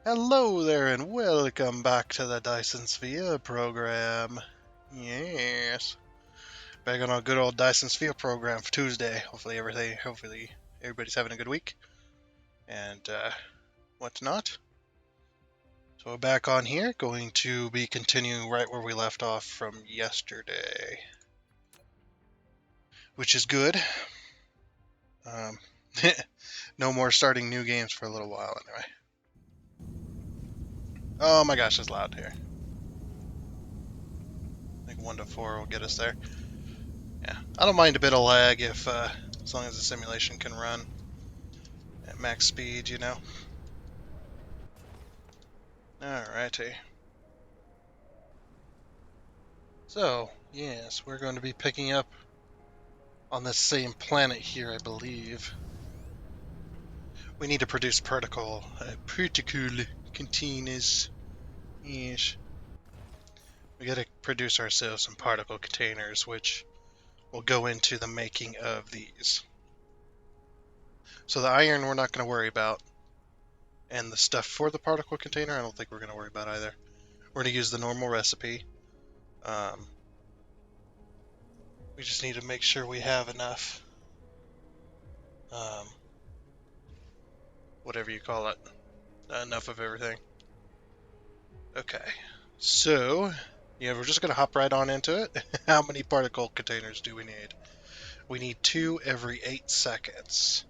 Hello there and welcome back to the Dyson Sphere Program. Yes. Back on our good old Dyson Sphere Program for Tuesday. Hopefully everybody's having a good week. And whatnot. So we're back on here, going to be continuing right where we left off from yesterday. Which is good. No more starting new games for a little while anyway. Oh my gosh, it's loud here. I think 1 to 4 will get us there. Yeah, I don't mind a bit of lag if, as long as the simulation can run at max speed, you know. Alrighty. So, yes, we're going to be picking up on the same planet here, I believe. We need to produce particle containers. Yes. We gotta produce ourselves some particle containers, which will go into the making of these. So the iron we're not going to worry about. And the stuff for the particle container, I don't think we're going to worry about either. We're going to use the normal recipe. We just need to make sure we have enough, whatever you call it, enough of everything. Okay, so, yeah, we're just going to hop right on into it. How many particle containers do we need? We need 2 every 8 seconds.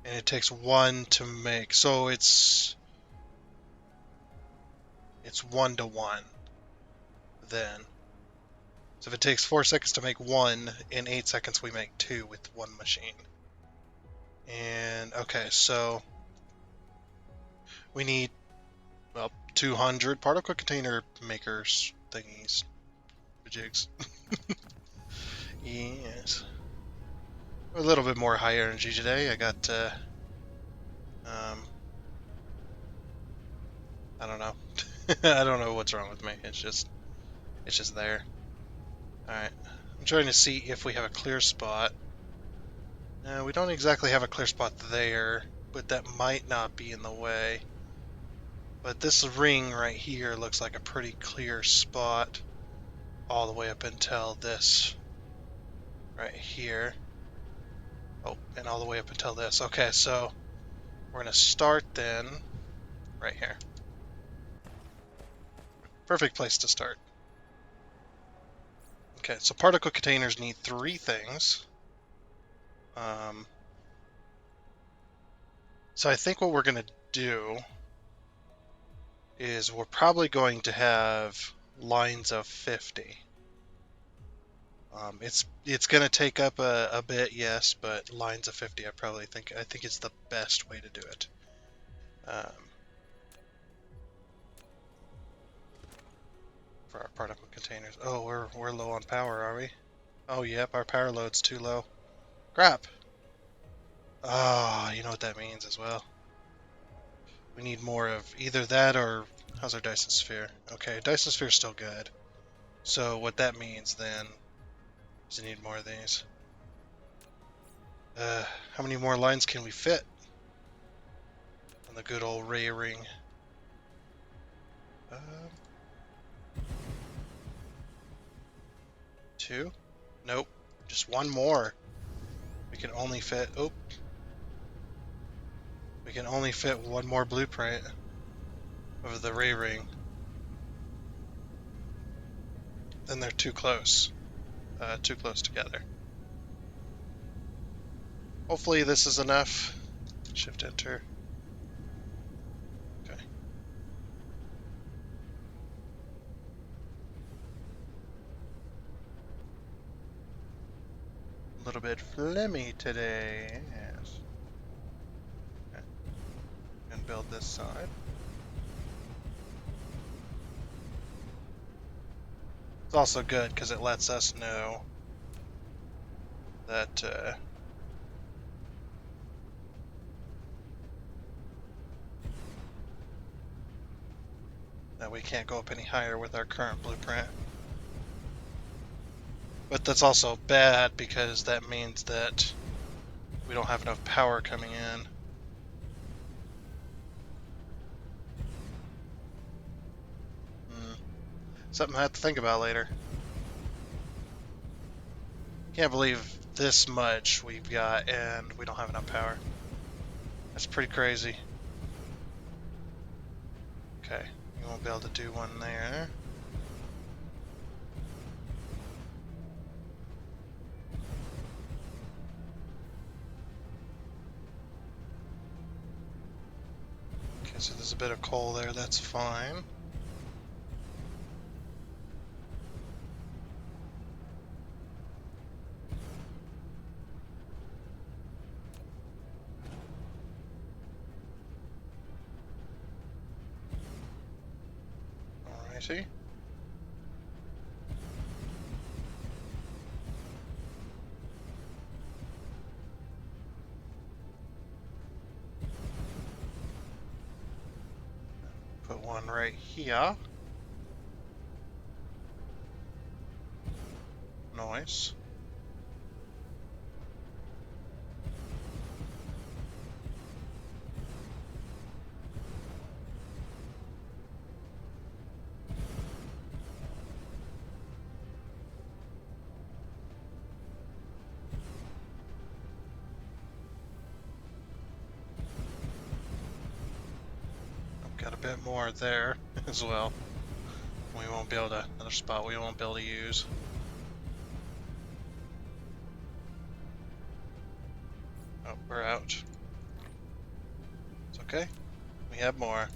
And it takes 1 to make, so it's 1 to 1 then. So if it takes 4 seconds to make 1, in 8 seconds we make 2 with 1 machine. And, okay, so we need, well, 200 particle container makers thingies. Jigs. Yes. A little bit more high energy today. I got, I don't know. I don't know what's wrong with me. It's just there. Alright. I'm trying to see if we have a clear spot. We don't exactly have a clear spot there, but that might not be in the way. But this ring right here looks like a pretty clear spot all the way up until this right here. Oh, and all the way up until this. Okay, so we're going to start then right here. Perfect place to start. Okay, so particle containers need 3 things. So I think what we're going to do is we're probably going to have lines of 50. It's going to take up a bit, yes, but lines of 50 I think it's the best way to do it. For our particle containers. Oh, we're low on power, are we? Oh, yep, our power load's too low. Crap. Ah, you know what that means as well. We need more of either that or how's our Dyson Sphere? Okay, Dyson Sphere's still good. So what that means then is we need more of these. How many more lines can we fit on the good old Ray ring? 2? Nope. Just 1 more. We can only fit. Oh. We can only fit 1 more blueprint of the Ray ring. Then they're too close. Too close together. Hopefully this is enough. Shift enter. Okay. A little bit phlegmy today, yes. Okay. And build this side. It's also good because it lets us know that that we can't go up any higher with our current blueprint. But that's also bad because that means that we don't have enough power coming in. Something I have to think about later. Can't believe this much we've got and we don't have enough power. That's pretty crazy. Okay, you won't be able to do one there. Okay, so there's a bit of coal there, that's fine. Alrighty. Put one right here. Nice. I've got a bit more there as well. We won't be able to, another spot we won't be able to use. Oh, we're out. It's okay. We have more.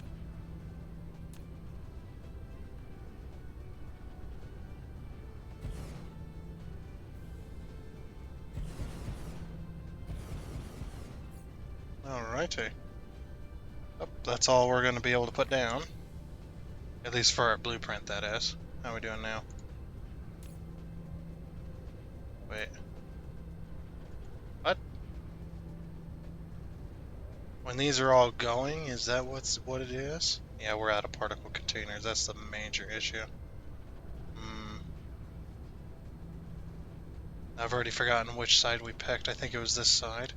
Alrighty. Oh, that's all we're going to be able to put down. At least for our blueprint, that is. How are we doing now? Wait. What? When these are all going, is that what it is? Yeah, we're out of particle containers. That's the major issue. I've already forgotten which side we picked. I think it was this side.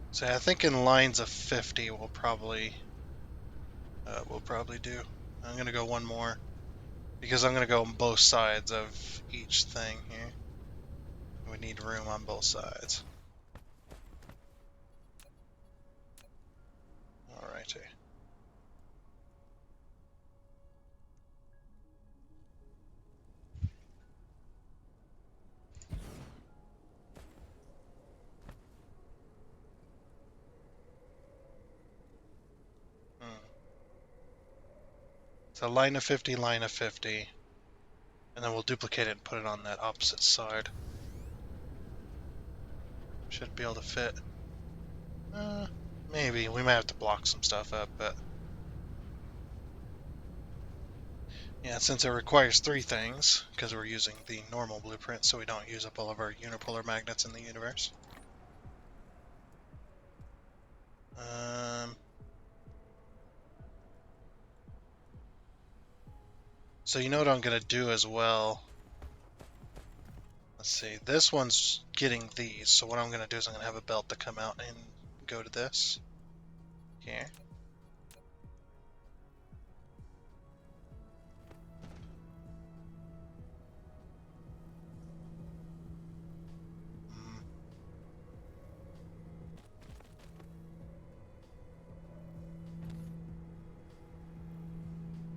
So I think in lines of 50 we'll probably do. I'm gonna go one more because I'm gonna go on both sides of each thing here. We need room on both sides. Alrighty. So line of 50, line of 50. And then we'll duplicate it and put it on that opposite side. Should be able to fit. Maybe. We might have to block some stuff up, but... Yeah, since it requires 3 things, because we're using the normal blueprint so we don't use up all of our unipolar magnets in the universe. So you know what I'm going to do as well? Let's see, this one's getting these, so what I'm going to do is I'm going to have a belt to come out and go to this. Here.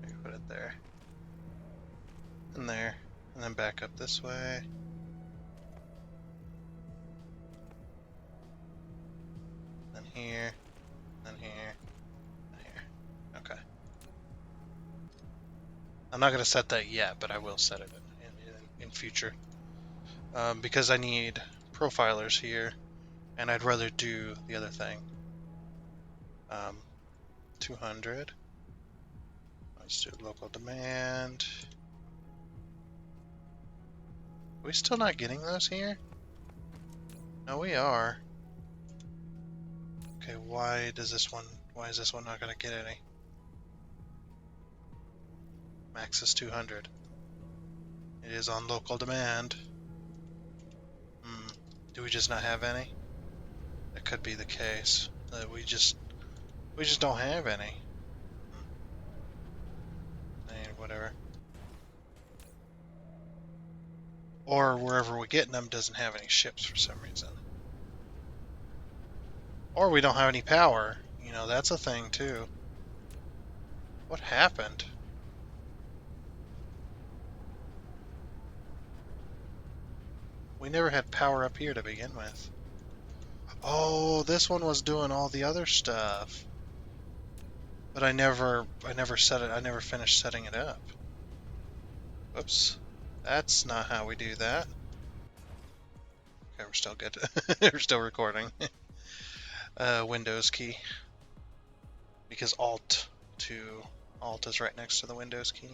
Maybe put it there. And there. And then back up this way. Then here. Then here. And here. Okay. I'm not going to set that yet, but I will set it in future. Because I need profilers here, and I'd rather do the other thing. 200. Let's do local demand. Are we still not getting those here? No, we are. Okay, why is this one not going to get any? Max is 200. It is on local demand. Do we just not have any? That could be the case. That we just don't have any. whatever. Or wherever we're getting them doesn't have any ships for some reason. Or we don't have any power. You know, that's a thing too. What happened? We never had power up here to begin with. Oh, this one was doing all the other stuff. But I never set it, I never finished setting it up. Whoops. That's not how we do that. Okay, we're still good. We're still recording. Windows key. Because Alt is right next to the Windows key.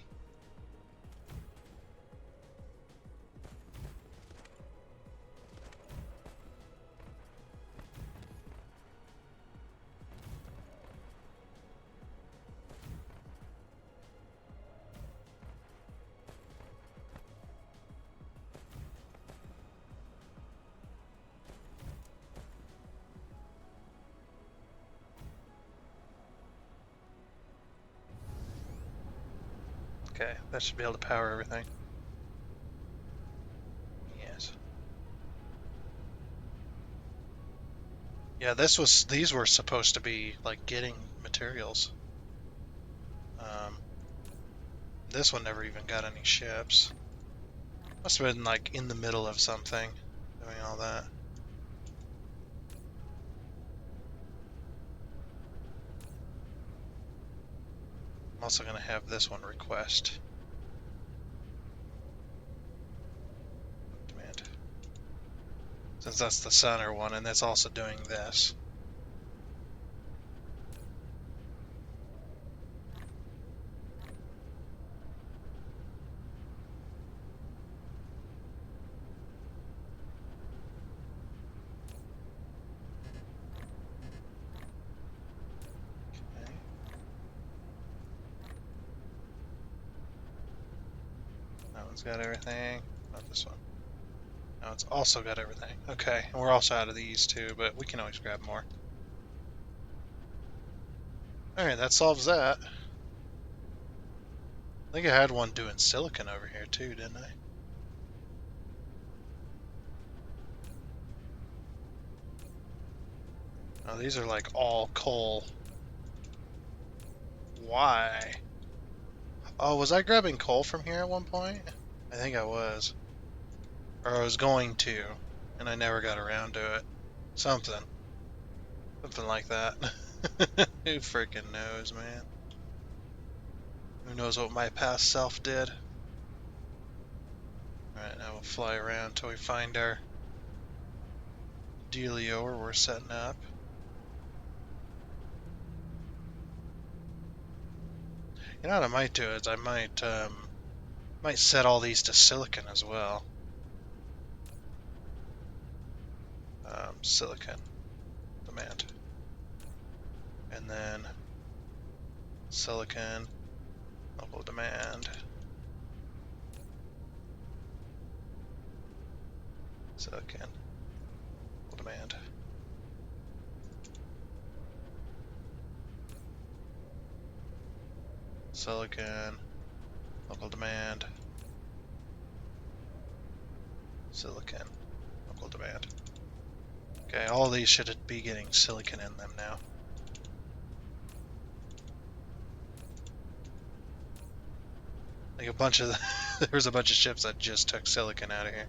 Okay, that should be able to power everything. Yes. Yeah, these were supposed to be like getting materials. This one never even got any ships. Must have been like in the middle of something, doing all that. I'm also gonna have this one request. Demand. Since that's the center one, and that's also doing this. Okay. That one's got everything. Not this one. Now it's also got everything. Okay, and we're also out of these too, but we can always grab more. Alright, that solves that. I think I had one doing silicon over here too, didn't I? Oh, these are like all coal. Why? Oh, was I grabbing coal from here at one point? I think I was. Or I was going to, and I never got around to it. Something. Something like that. Who freaking knows, man? Who knows what my past self did? Alright, now we'll fly around until we find our dealio where we're setting up. You know what I might do is I might set all these to silicon as well. Silicon demand. And then silicon local demand. Silicon local demand. Silicon local demand. Silicon local demand. Okay, all these should be getting silicon in them now. Like a bunch of there was a bunch of ships that just took silicon out of here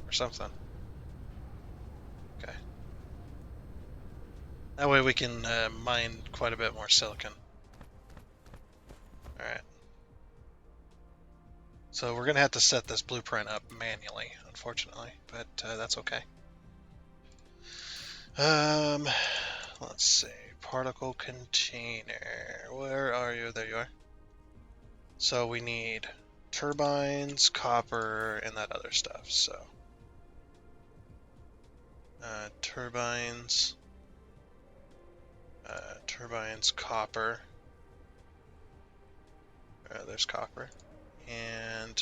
or something. Okay. That way we can mine quite a bit more silicon. Alright. So we're going to have to set this blueprint up manually, unfortunately, but that's okay. Let's see. Particle container. Where are you? There you are. So we need turbines, copper, and that other stuff. So turbines, copper. There's copper. And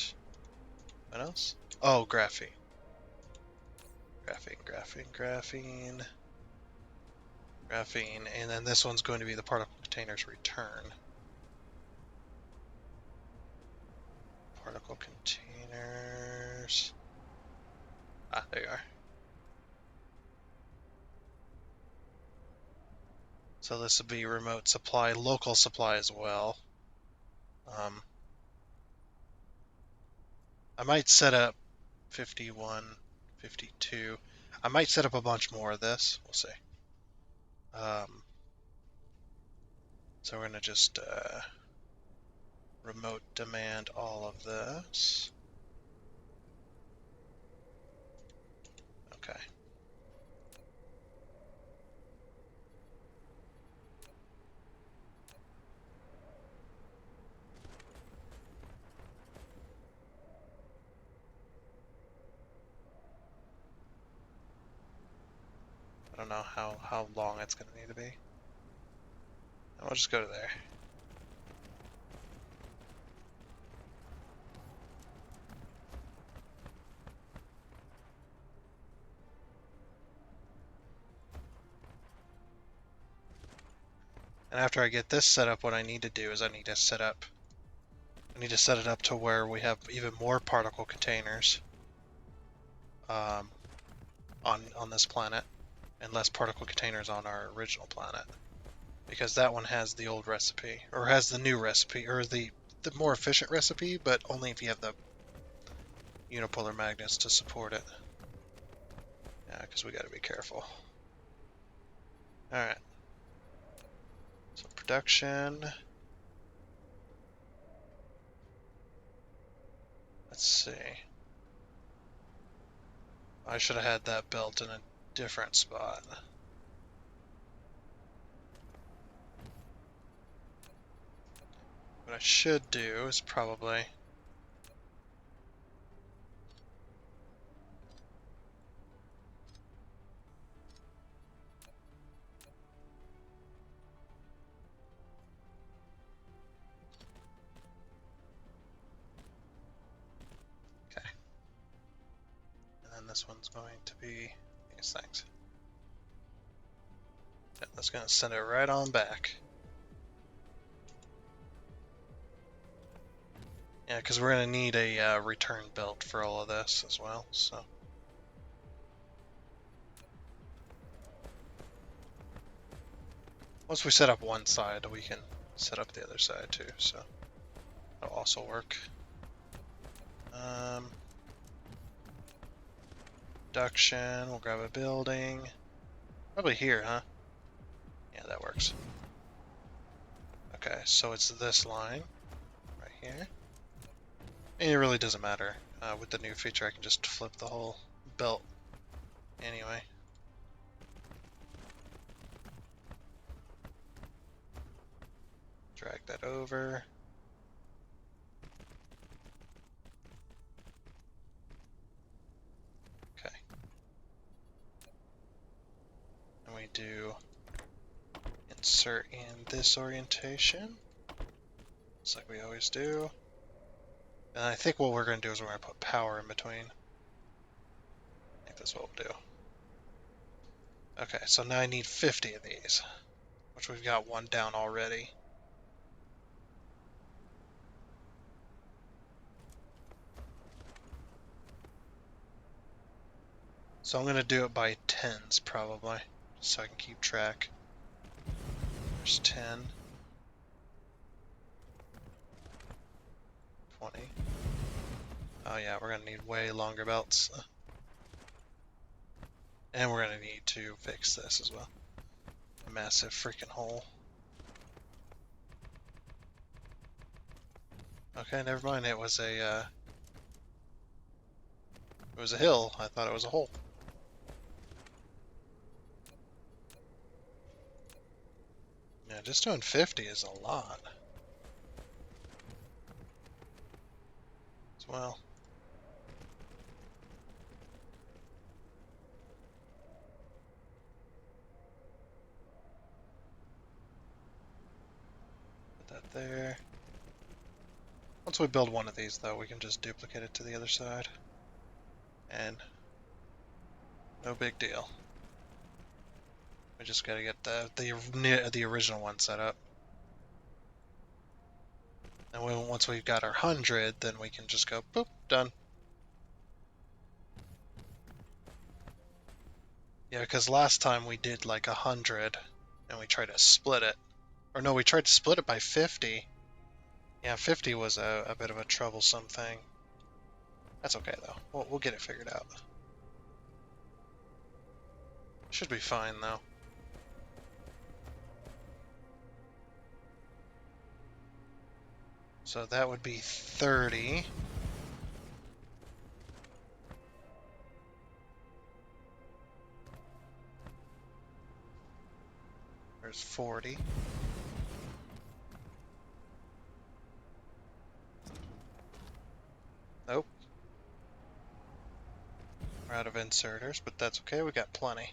what else? Oh, graphene. Graphene. And then this one's going to be the particle container's return. Particle containers. Ah, there you are. So this would be remote supply, local supply as well. I might set up 51, 52. I might set up a bunch more of this. We'll see. So we're going to just remote demand all of this. Okay. I don't know how long it's going to need to be. We'll just go to there. And after I get this set up, what I need to do is I need to set it up to where we have even more particle containers on this planet, and less particle containers on our original planet. Because that one has the old recipe, or has the new recipe, or the more efficient recipe, but only if you have the unipolar magnets to support it. Yeah, because we got to be careful. Alright. So production. Let's see. I should have had that built in a different spot. What I should do is probably... Okay. And then this one's going to be these things. Yeah, that's going to send it right on back. Yeah, because we're going to need a return built for all of this as well, so... Once we set up one side, we can set up the other side too, so that'll also work. Production, we'll grab a building. Probably here, huh? Yeah, that works. Okay, so it's this line right here. And it really doesn't matter. With the new feature, I can just flip the whole belt anyway. Drag that over. Okay. And we do insert in this orientation, just like we always do. And I think what we're going to do is we're going to put power in between. I think that's what we'll do. Okay, so now I need 50 of these, which we've got one down already. So I'm going to do it by tens, probably, so I can keep track. There's 10, 20. Oh yeah, we're going to need way longer belts. And we're going to need to fix this as well. A massive freaking hole. Okay, never mind. It was a hill. I thought it was a hole. Yeah, just doing 50 is a lot. As well. Put that there. Once we build one of these, though, we can just duplicate it to the other side. And no big deal. We just gotta get the original one set up. And once we've got our 100, then we can just go, boop, done. Yeah, because last time we did like 100, and we tried to split it. Or no, we tried to split it by 50. Yeah, 50 was a bit of a troublesome thing. That's okay, though. We'll get it figured out. Should be fine, though. So that would be 30. There's 40. Nope. We're out of inserters, but that's okay. We got plenty.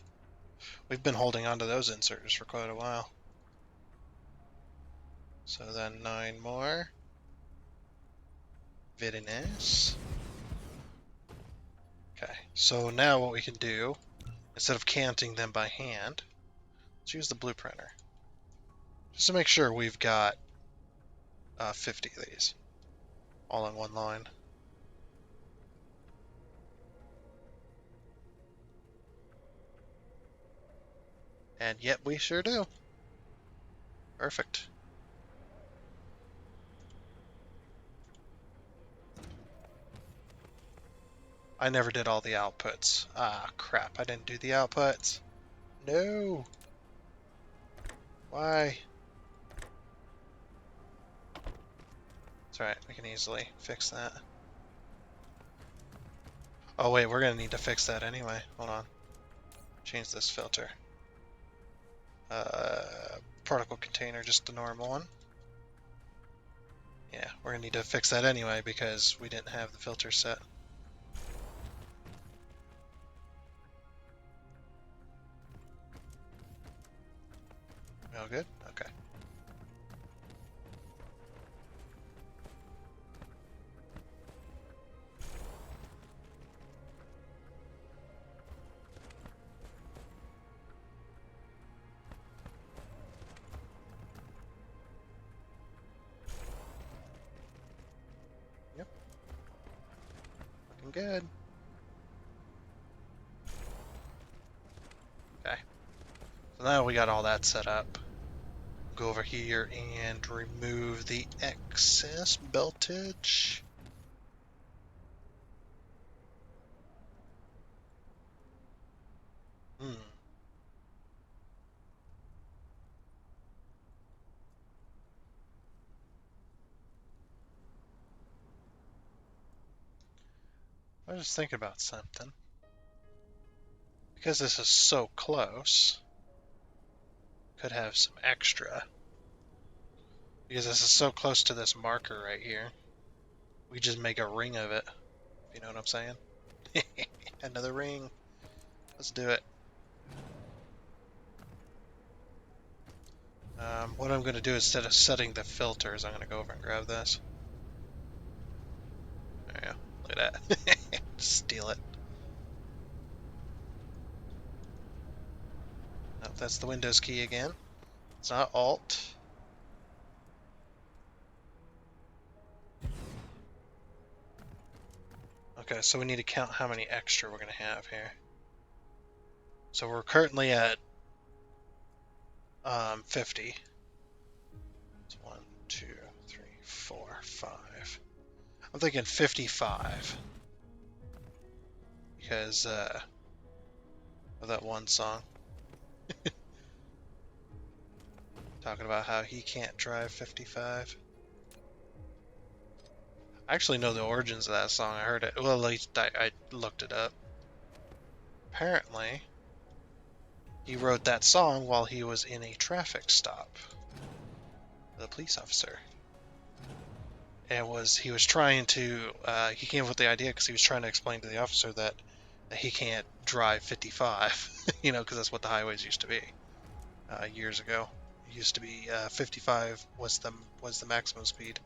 We've been holding on to those inserters for quite a while. So then 9 more. Very nice. Okay, so now what we can do, instead of counting them by hand, let's use the blue printer. Just to make sure we've got 50 of these, all in one line. And yet we sure do. Perfect. I never did all the outputs. Ah, crap, I didn't do the outputs. No! Why? It's alright, we can easily fix that. Oh wait, we're gonna need to fix that anyway. Hold on. Change this filter. Particle container, just the normal one. Yeah, we're gonna need to fix that anyway because we didn't have the filter set. All good? Okay. Yep. Looking good. Okay. So now we got all that set up. Go over here and remove the excess beltage. I was just thinking about something. Because this is so close, could have some extra. Because this is so close to this marker right here. We just make a ring of it. If you know what I'm saying? Another ring. Let's do it. What I'm going to do instead of setting the filters, I'm going to go over and grab this. There you go. Look at that. Steal it. Oh, that's the Windows key again. It's not Alt. Okay, so we need to count how many extra we're going to have here. So we're currently at 50. It's 1, 2, 3, 4, 5. I'm thinking 55. Because of that one song. Talking about how he can't drive 55. I actually know the origins of that song. I heard it. Well, at least I looked it up. Apparently, he wrote that song while he was in a traffic stop. The police officer. And he was trying to, he came up with the idea because he was trying to explain to the officer that he can't drive 55, you know, because that's what the highways used to be years ago. It used to be 55 was the maximum speed.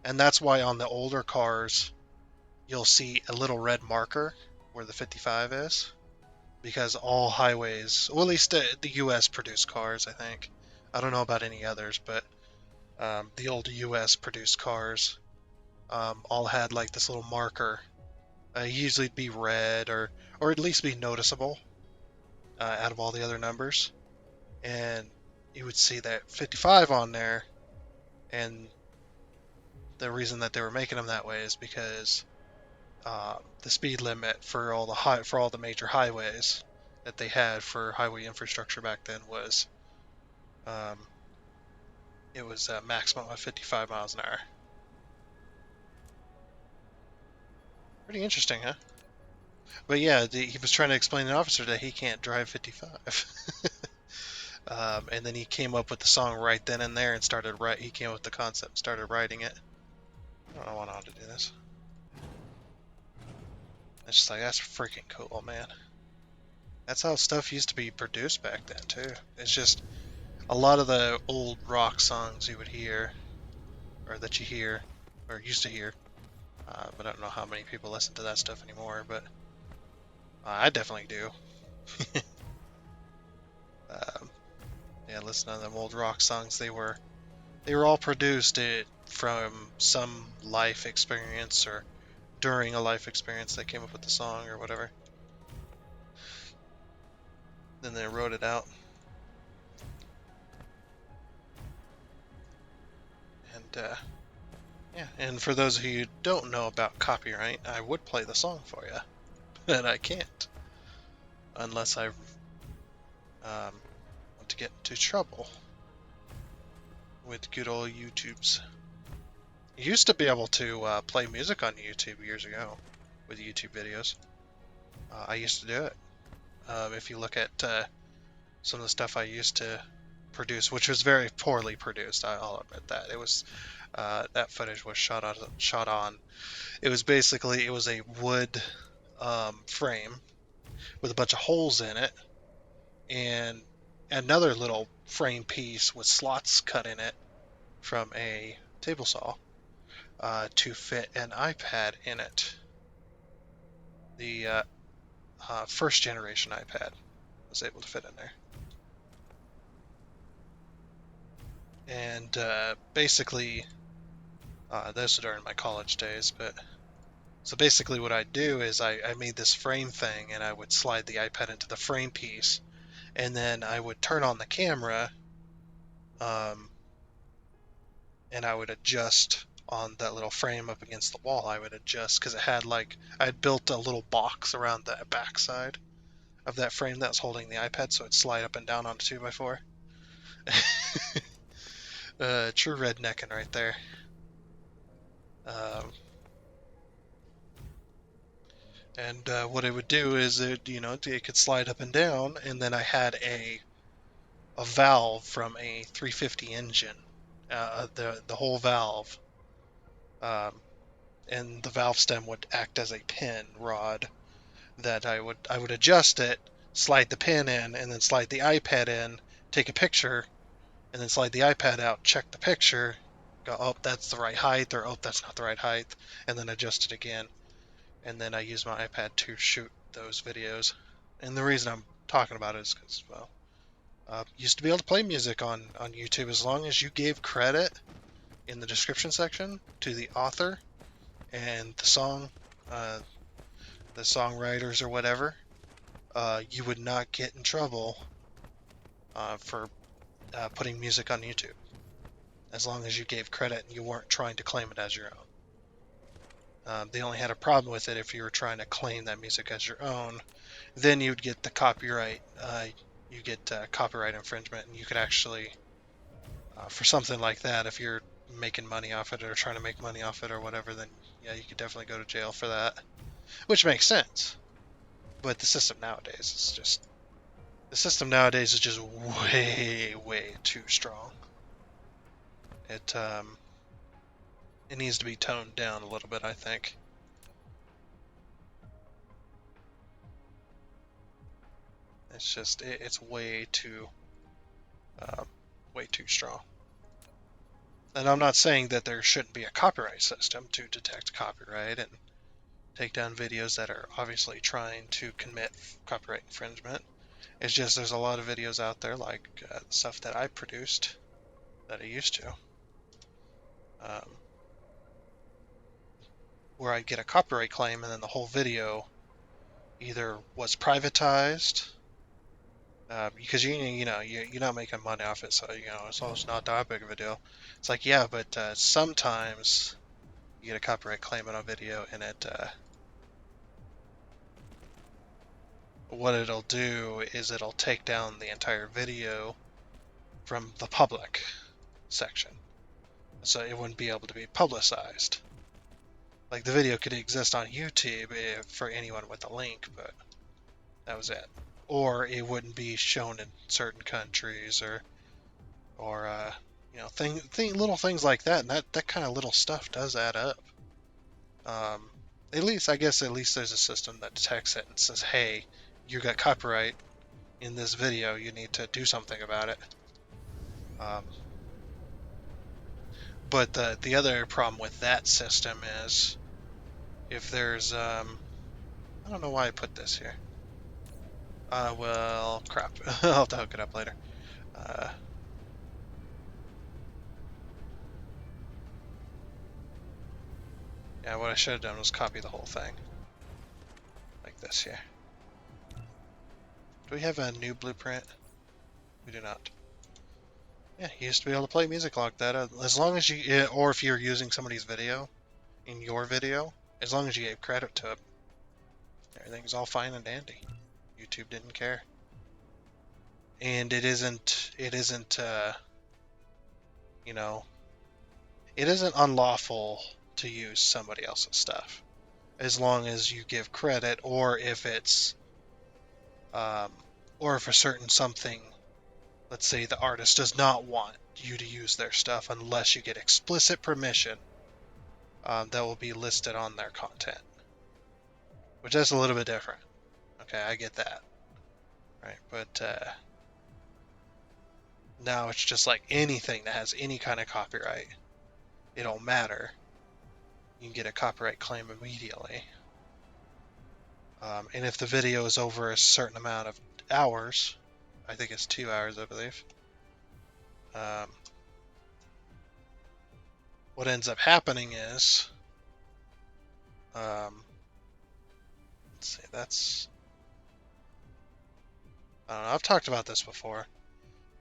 And that's why on the older cars, you'll see a little red marker where the 55 is. Because all highways, well, at least the US produced cars, I think. I don't know about any others, but The old U.S. produced cars all had like this little marker. Usually it'd be red or at least be noticeable out of all the other numbers, and you would see that 55 on there. And the reason that they were making them that way is because the speed limit for all the major highways that they had for highway infrastructure back then was um, it was a maximum of 55 miles an hour. Pretty interesting, huh? But yeah, he was trying to explain to the officer that he can't drive 55. And then he came up with the song right then and there and started write. He came up with the concept, and started writing it. I don't want how to do this. It's just like that's freaking cool, man. That's how stuff used to be produced back then too. It's just a lot of the old rock songs you would hear, or that you hear, or used to hear. But I don't know how many people listen to that stuff anymore. But I definitely do. Um, yeah, listen to them old rock songs. They were all produced from some life experience or during a life experience. They came up with the song or whatever. Then they wrote it out. And yeah, and for those of you who don't know about copyright, I would play the song for you, but I can't unless I want to get into trouble with good old YouTubes. You used to be able to play music on YouTube years ago with YouTube videos. I used to do it. If you look at some of the stuff I used to produce, which was very poorly produced, I'll admit that. It was that footage was shot on. It was a wood frame with a bunch of holes in it, and another little frame piece with slots cut in it from a table saw to fit an iPad in it. The first generation iPad was able to fit in there. And basically, those are during my college days, but so basically what I'd do is I made this frame thing and I would slide the iPad into the frame piece and then I would turn on the camera um, and I would adjust on that little frame up against the wall. I would adjust because it had I had built a little box around the backside of that frame that was holding the iPad so it'd slide up and down on a 2x4. True rednecking right there. Um, and what it would do is it could slide up and down, and then I had a valve from a 350 engine, the whole valve, um, and the valve stem would act as a pin rod that I would adjust it, slide the pin in, and then slide the iPad in, take a picture, and then slide the iPad out, check the picture, go, oh, that's the right height, or oh, that's not the right height, and then adjust it again. And then I use my iPad to shoot those videos. And the reason I'm talking about it is because, well, used to be able to play music on YouTube as long as you gave credit in the description section to the author and uh, the songwriters or whatever. You would not get in trouble for putting music on YouTube as long as you gave credit and you weren't trying to claim it as your own. They only had a problem with it if you were trying to claim that music as your own. Then you'd get the copyright. You get copyright infringement, and you could actually, for something like that, if you're making money off it or trying to make money off it or whatever, then yeah, you could definitely go to jail for that. Which makes sense. But the system nowadays is just way, way too strong. It needs to be toned down a little bit, I think. It's way too strong. And I'm not saying that there shouldn't be a copyright system to detect copyright and take down videos that are obviously trying to commit copyright infringement. It's just there's a lot of videos out there like the stuff that I produced that I used to. um, where I'd get a copyright claim and then the whole video either was privatized because you're not making money off it, so it's not that big of a deal. It's like, yeah, but sometimes you get a copyright claim on a video, and what it'll do is it'll take down the entire video from the public section, so it wouldn't be able to be publicized. Like the video could exist on YouTube for anyone with a link, but that was it. Or it wouldn't be shown in certain countries, or little things like that. And that kind of little stuff does add up. I guess at least there's a system that detects it and says, hey, you got copyright in this video, you need to do something about it. But the other problem with that system is if there's I don't know why I put this here. Well, crap. I'll have to hook it up later. Yeah, what I should have done was copy the whole thing. Like this here. Do we have a new blueprint? We do not. Yeah, you used to be able to play music like that. As long as you, or if you're using somebody's video, in your video, as long as you gave credit to it, everything's all fine and dandy. YouTube didn't care. And it isn't unlawful to use somebody else's stuff. As long as you give credit, or if a certain something, let's say the artist does not want you to use their stuff unless you get explicit permission, that will be listed on their content. Which is a little bit different. Okay, I get that. Right, but now it's just like anything that has any kind of copyright. It don't matter. You can get a copyright claim immediately. And if the video is over a certain amount of hours, I think it's 2 hours, I believe. What ends up happening is, let's see, I don't know, I've talked about this before.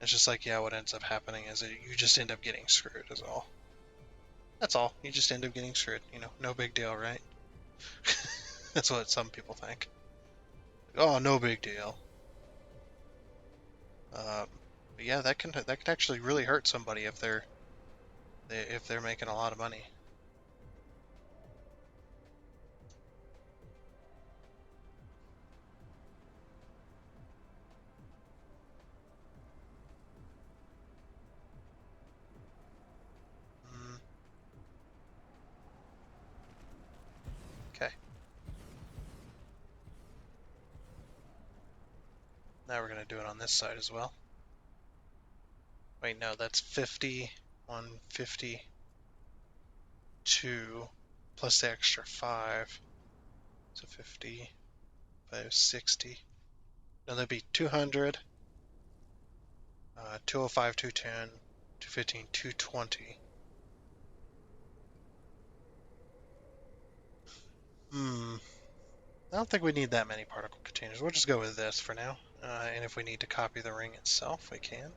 It's just like, yeah, what ends up happening is you just end up getting screwed is all. That's all. You just end up getting screwed. No big deal, right? That's what some people think. Oh, no big deal. But yeah, that can actually really hurt somebody if they're making a lot of money. Okay. Now we're gonna do it on this side as well. Wait, no, that's 50, 152, plus the extra 5. So 50, 560. No, that'd be 200, 205, 210, 215, 220. I don't think we need that many particle containers. We'll just go with this for now. And if we need to copy the ring itself, we can.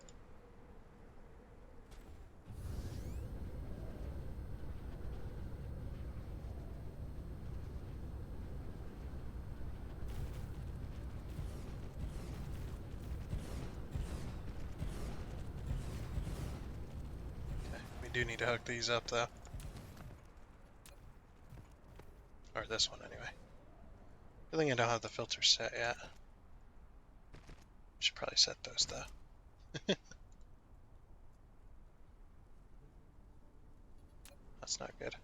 Okay, we do need to hook these up though. Or this one anyway. Good thing I don't have the filter set yet. Should probably set those though. That's not good.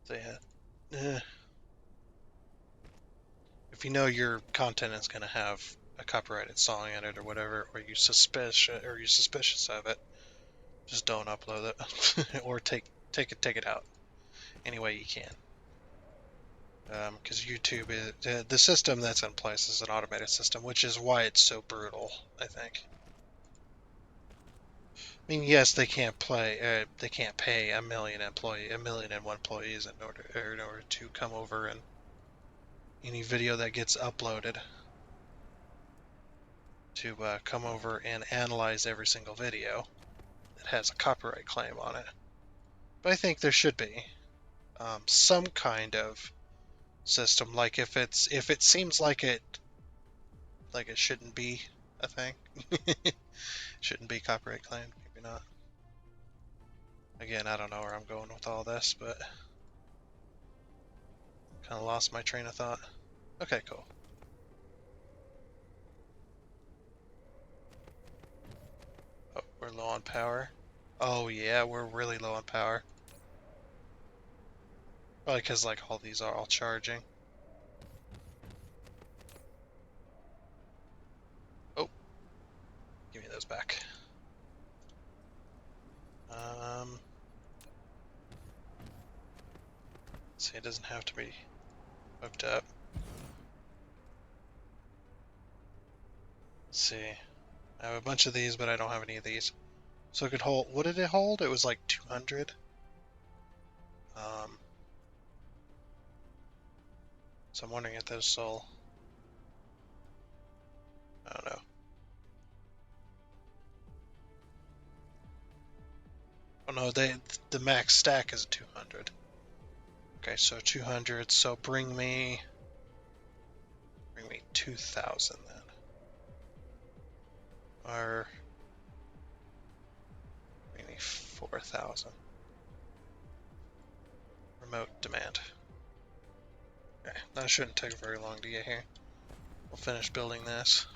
So yeah, if you know your content is going to have a copyrighted song in it or whatever, or you're suspicious of it, just don't upload it or take it out any way you can. Because YouTube the system that's in place is an automated system, which is why it's so brutal, I think. I mean, yes, they can't play. They can't pay a million and one employees in order to come over and any video that gets uploaded to come over and analyze every single video that has a copyright claim on it. But I think there should be some kind of system, like if it seems like it shouldn't be a thing, shouldn't be copyright claimed, maybe not. Again, I don't know where I'm going with all this, but kind of lost my train of thought. Okay, cool. Oh, we're low on power. Oh yeah, we're really low on power. Probably because like all these are all charging. Oh, give me those back. See, it doesn't have to be hooked up. Let's see. I have a bunch of these, but I don't have any of these. So it could hold, what did it hold? It was like 200. So I'm wondering if this will, I don't know. Oh no, the max stack is 200. Okay, so 200, so bring me 2,000 then. Or bring me 4,000. Remote demand. Okay, that shouldn't take very long to get here. We'll finish building this.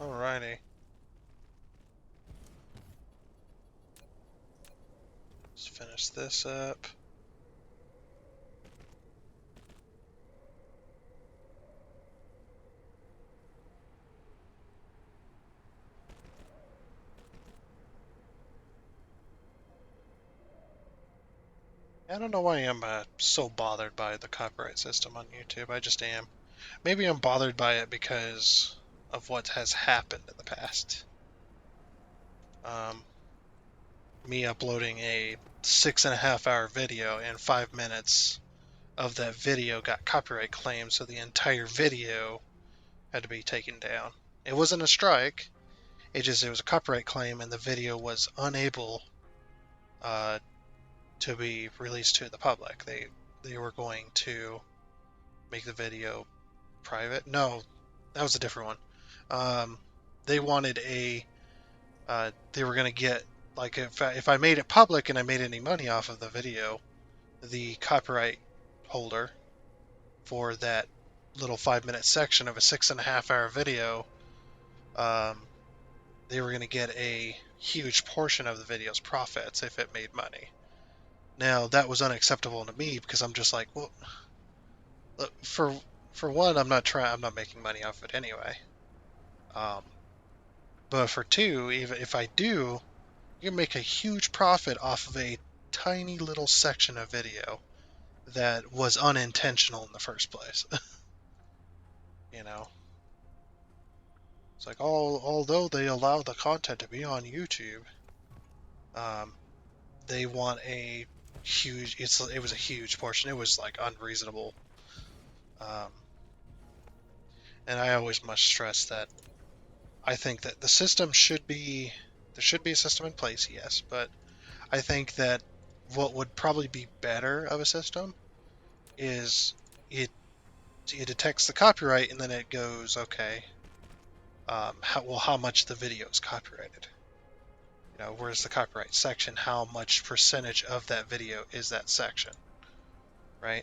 Alrighty. Let's finish this up. I don't know why I'm so bothered by the copyright system on YouTube. I just am. Maybe I'm bothered by it because of what has happened in the past. Me uploading a 6.5 hour video and 5 minutes of that video got copyright claimed, so the entire video had to be taken down. It wasn't a strike. It was a copyright claim, and the video was unable to be released to the public. They were going to make the video private. No, that was a different one. They wanted they were going to get, like, if I made it public and I made any money off of the video, the copyright holder for that little 5 minute section of a 6.5 hour video, they were going to get a huge portion of the video's profits if it made money. Now that was unacceptable to me because I'm just like, well, for one, I'm not making money off it anyway. But for two, even if I do, you can make a huge profit off of a tiny little section of video that was unintentional in the first place. You know, it's like, although they allow the content to be on YouTube, they want a huge. It was a huge portion. It was like unreasonable. And I always must stress that I think that the system should be, there should be a system in place, yes, but I think that what would probably be better of a system is it detects the copyright and then it goes, okay, how much the video is copyrighted? You know, where's the copyright section? How much percentage of that video is that section, right?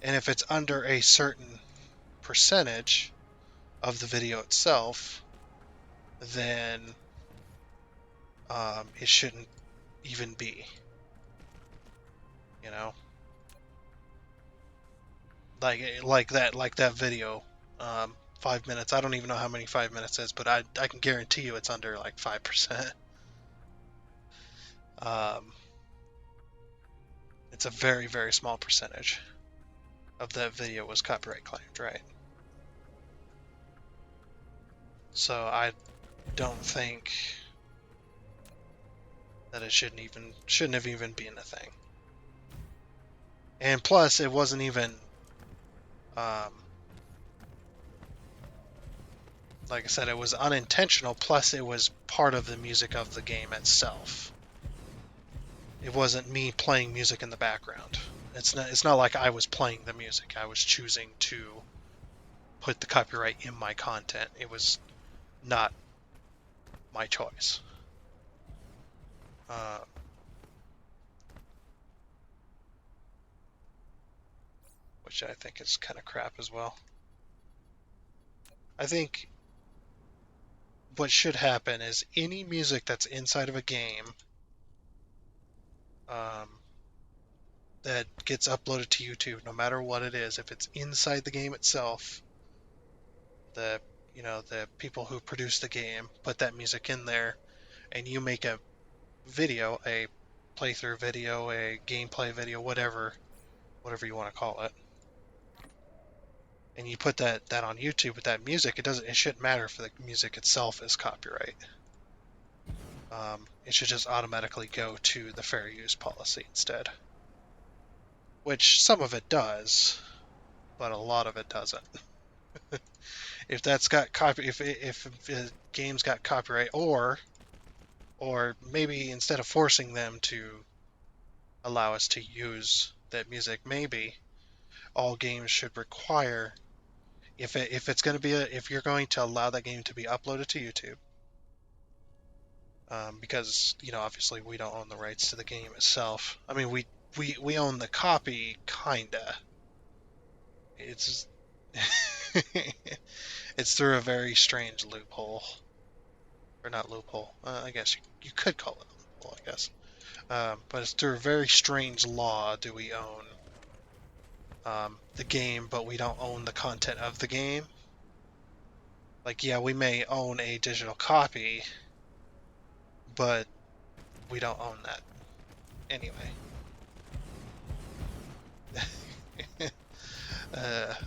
And if it's under a certain percentage of the video itself, then it shouldn't even be. You know, like that video, 5 minutes. I don't even know how many 5 minutes is, but I can guarantee you it's under like 5%. Um, it's a very, very small percentage of that video was copyright claimed, right? So I don't think that it shouldn't have even been a thing. And plus, it wasn't even, um, like I said, it was unintentional. Plus, it was part of the music of the game itself. It wasn't me playing music in the background. It's not like I was playing the music. I was choosing to put the copyright in my content. It was not my choice. Uh, which I think is kind of crap as well. I think what should happen is any music that's inside of a game, um, that gets uploaded to YouTube, no matter what it is, if it's inside the game itself, the the people who produce the game put that music in there, and you make a video, a playthrough video, a gameplay video, whatever you want to call it, and you put that on YouTube with that music, it shouldn't matter if the music itself is copyright. It should just automatically go to the fair use policy instead, which some of it does, but a lot of it doesn't. If that's got if a game's got copyright, or maybe instead of forcing them to allow us to use that music, maybe all games should require, if it's going to be if you're going to allow that game to be uploaded to YouTube, because obviously we don't own the rights to the game itself. I mean, we own the copy, kinda. It's it's through a very strange loophole, or not loophole. I guess you could call it a loophole, I guess. But it's through a very strange law do we own, the game, but we don't own the content of the game. Like, yeah, we may own a digital copy, but we don't own that anyway.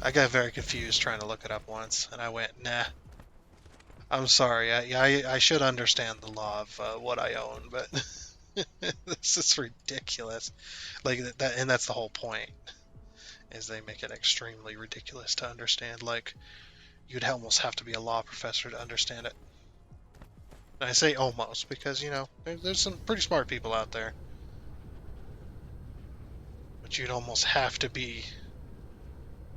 I got very confused trying to look it up once, and I went, nah. I'm sorry. I should understand the law of what I own, but this is ridiculous. Like that, and that's the whole point. Is they make it extremely ridiculous to understand. Like, you'd almost have to be a law professor to understand it. And I say almost because there's some pretty smart people out there, but you'd almost have to be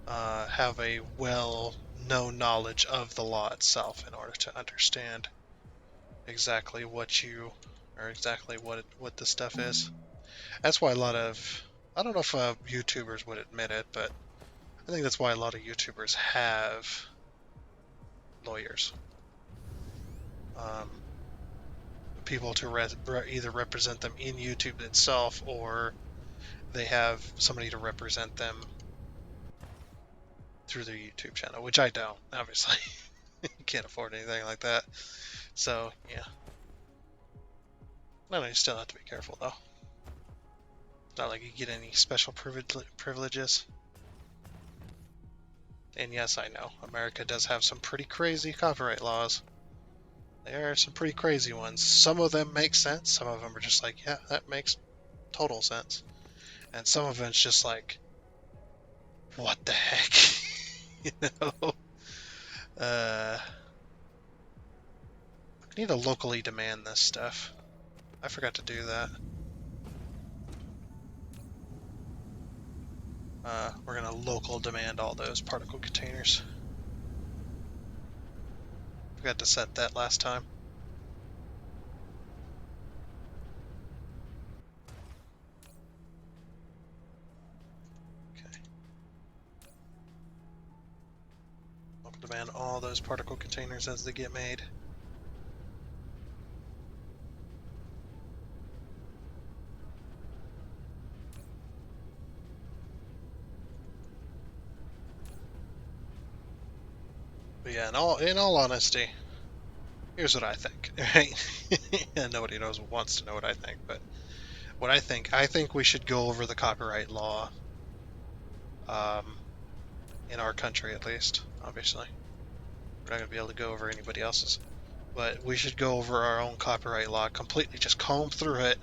have a well-known knowledge of the law itself in order to understand exactly exactly what the stuff is. That's why a lot of, I don't know if YouTubers would admit it, but I think that's why a lot of YouTubers have lawyers, um, people to either represent them in YouTube itself, or they have somebody to represent them through their YouTube channel, which I don't, obviously. Can't afford anything like that. So, yeah. No, you still have to be careful, though. It's not like you get any special privileges. And yes, I know, America does have some pretty crazy copyright laws. There are some pretty crazy ones. Some of them make sense. Some of them are just like, yeah, that makes total sense. And some of it's just like, what the heck? you know? I need to locally demand this stuff. I forgot to do that. We're going to local demand all those particle containers. Forgot to set that last time. Okay. Local demand all those particle containers as they get made. But yeah, in all honesty, here's what I think. Right? And nobody wants to know what I think, but what I think we should go over the copyright law, um, in our country at least. Obviously, we're not gonna be able to go over anybody else's, but we should go over our own copyright law completely. Just comb through it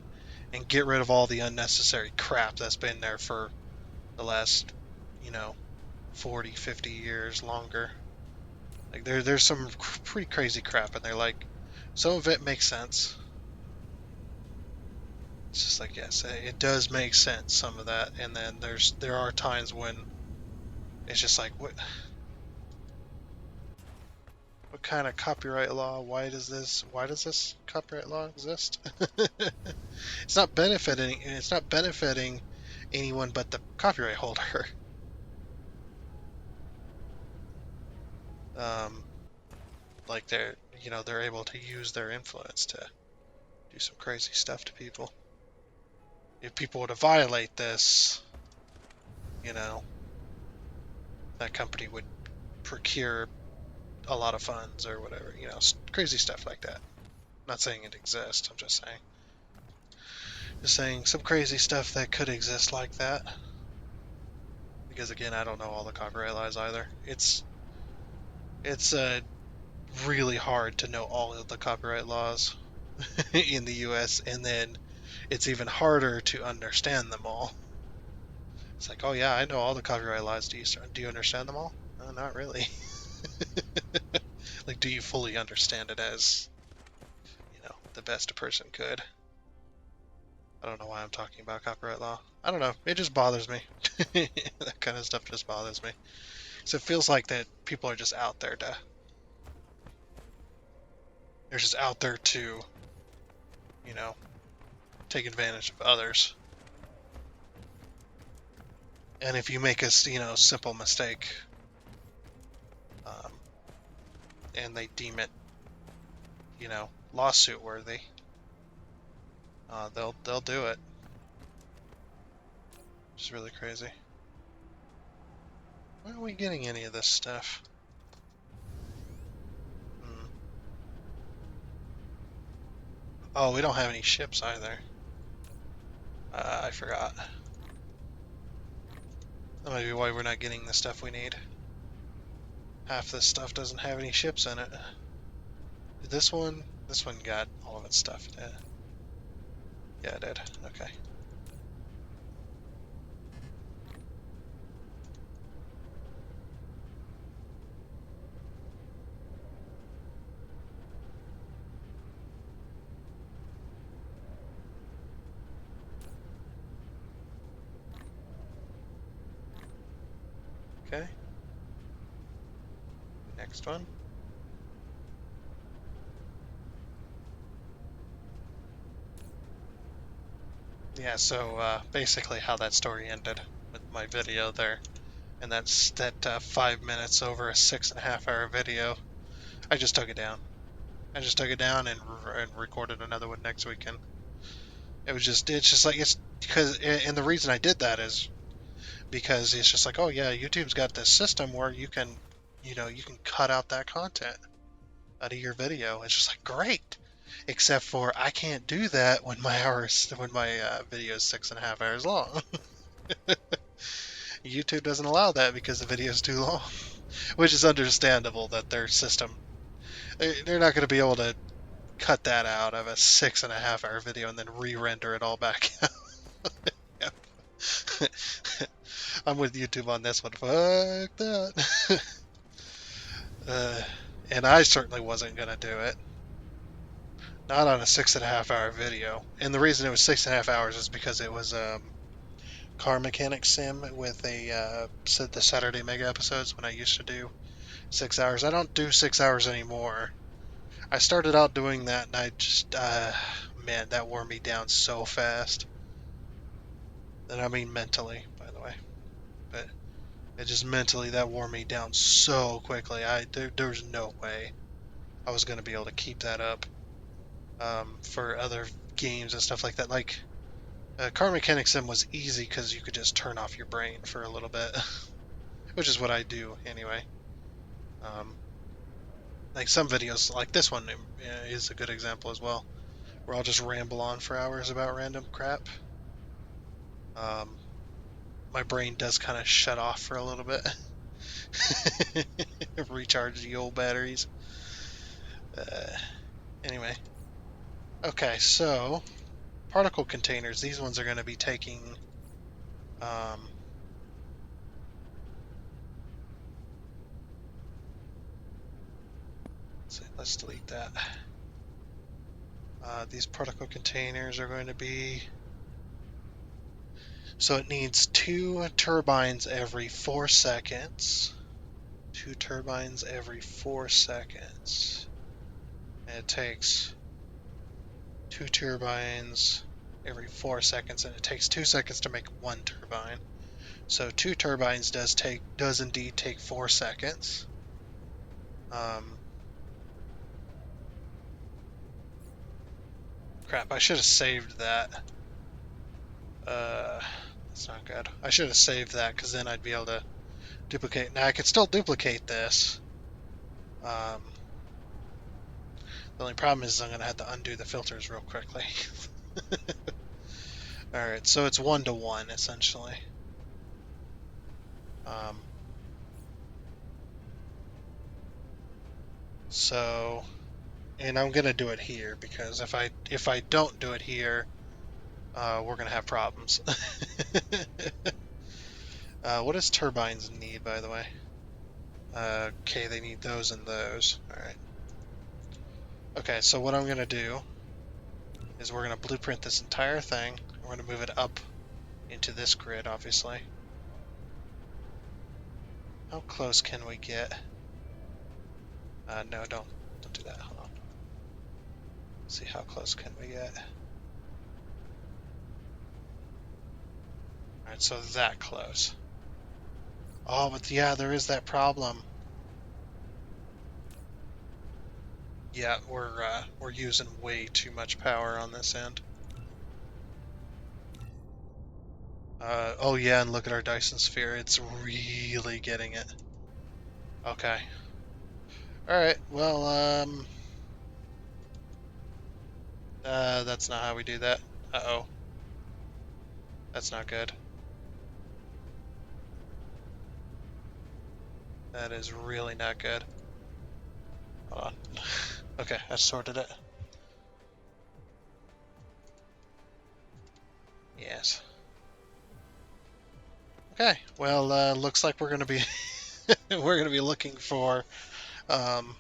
and get rid of all the unnecessary crap that's been there for the last, you know, 40, 50 years longer. Like there's some pretty crazy crap in there. Like some of it makes sense. It's just like yes, it does make sense some of that, and then there are times when it's just like what kind of copyright law? Why does this copyright law exist? It's not benefiting anyone but the copyright holder. Um, like they're able to use their influence to do some crazy stuff to people. If people were to violate this, you know, that company would procure a lot of funds or whatever, crazy stuff like that. I'm not saying it exists, I'm just saying some crazy stuff that could exist like that. Because again, I don't know all the copyright laws either. It's really hard to know all of the copyright laws in the US, and then it's even harder to understand them all. It's like, oh yeah, I know all the copyright laws. Do you understand them all? Not really. Like, do you fully understand it as, the best a person could? I don't know why I'm talking about copyright law. I don't know. It just bothers me. That kind of stuff just bothers me. So it feels like that people are just out there to, they're just out there to, you know, take advantage of others. And if you make a, simple mistake, um, and they deem it, lawsuit worthy, they'll do it. It's really crazy. Why aren't we getting any of this stuff? Hmm. Oh, we don't have any ships either. I forgot. That might be why we're not getting the stuff we need. Half this stuff doesn't have any ships in it. This one got all of its stuff. Yeah, it did. Okay. Okay. Next one. Yeah, so basically how that story ended with my video there, and that's that 5 minutes over a 6.5 hour video. I just took it down. I just took it down and recorded another one next weekend. It's just like it's because, and the reason I did that is because it's just like, oh yeah, YouTube's got this system where you can cut out that content out of your video. It's just like great, except for I can't do that when my video is 6.5 hours long. YouTube doesn't allow that because the video is too long, which is understandable that their system they're not going to be able to cut that out of a 6.5 hour video and then re-render it all back out. I'm with YouTube on this one. Fuck that. uh, and I certainly wasn't gonna do it. Not on a 6.5 hour video. And the reason it was 6.5 hours is because it was car mechanic sim with the Saturday mega episodes when I used to do 6 hours. I don't do 6 hours anymore. I started out doing that and I just man, that wore me down so fast. And I mean mentally, by the way. But it just mentally that wore me down so quickly. There's no way I was gonna be able to keep that up for other games and stuff like that. Like Car Mechanic Sim was easy because you could just turn off your brain for a little bit, which is what I do anyway. Um, Like some videos, like this one is a good example as well, where I'll just ramble on for hours about random crap. Um, my brain does kind of shut off for a little bit. Recharge the old batteries. Uh, anyway, okay, so particle containers. These ones are going to be taking. Um, let's delete that. These particle containers are going to be. So it needs 2 turbines every 4 seconds. 2 turbines every 4 seconds. And it takes 2 turbines every 4 seconds, and it takes 2 seconds to make 1 turbine. So 2 turbines does indeed take 4 seconds. Crap, I should have saved that. That's not good. I should have saved that because then I'd be able to duplicate. Now I can still duplicate this. Um, the only problem is I'm going to have to undo the filters real quickly. Alright, so it's 1 to 1 essentially. Um, so, and I'm going to do it here because if I don't do it here, we're going to have problems. What does turbines need, by the way? Okay, they need those and those. Alright. Okay, so what I'm going to do is we're going to blueprint this entire thing. We're going to move it up into this grid, obviously. How close can we get? No, don't do that. Hold on. Let's see, how close can we get? Alright, so that close. Oh, but yeah, there is that problem. Yeah, we're using way too much power on this end. Oh yeah, and look at our Dyson Sphere. It's really getting it. Okay. Alright, well, that's not how we do that. Uh-oh. That's not good. That is really not good. Hold on. Okay, I sorted it. Yes. Okay, well, looks like we're gonna be we're gonna be looking for um,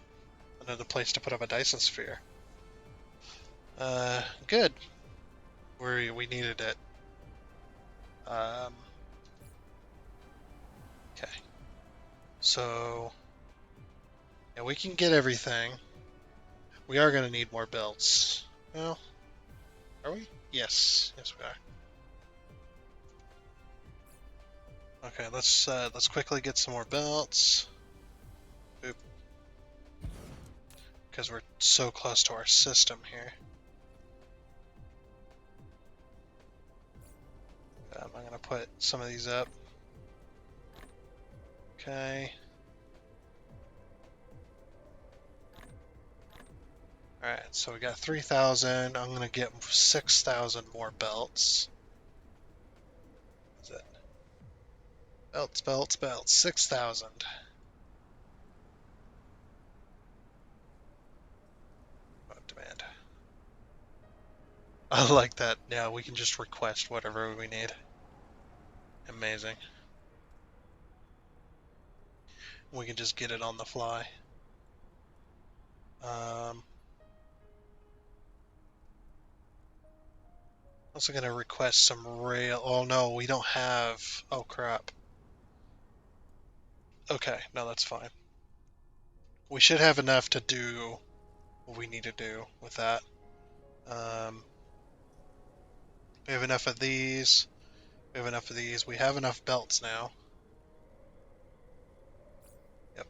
another place to put up a Dyson Sphere. Good. We needed it. Um, okay. So, yeah, we can get everything. We are gonna need more belts. Well, are we? Yes. Yes, we are. Okay, let's quickly get some more belts. Oop. Because we're so close to our system here. I'm gonna put some of these up. Okay. Alright, so we got 3,000. I'm gonna get 6,000 more belts. Is it? Belts, belts, belts. 6,000. Demand. I like that. Yeah, we can just request whatever we need. Amazing. We can just get it on the fly. Also gonna request some rail. Oh no, we don't have. Oh crap. Okay, no, that's fine. We should have enough to do what we need to do with that. Um, we have enough of these. We have enough of these. We have enough belts now. Yep.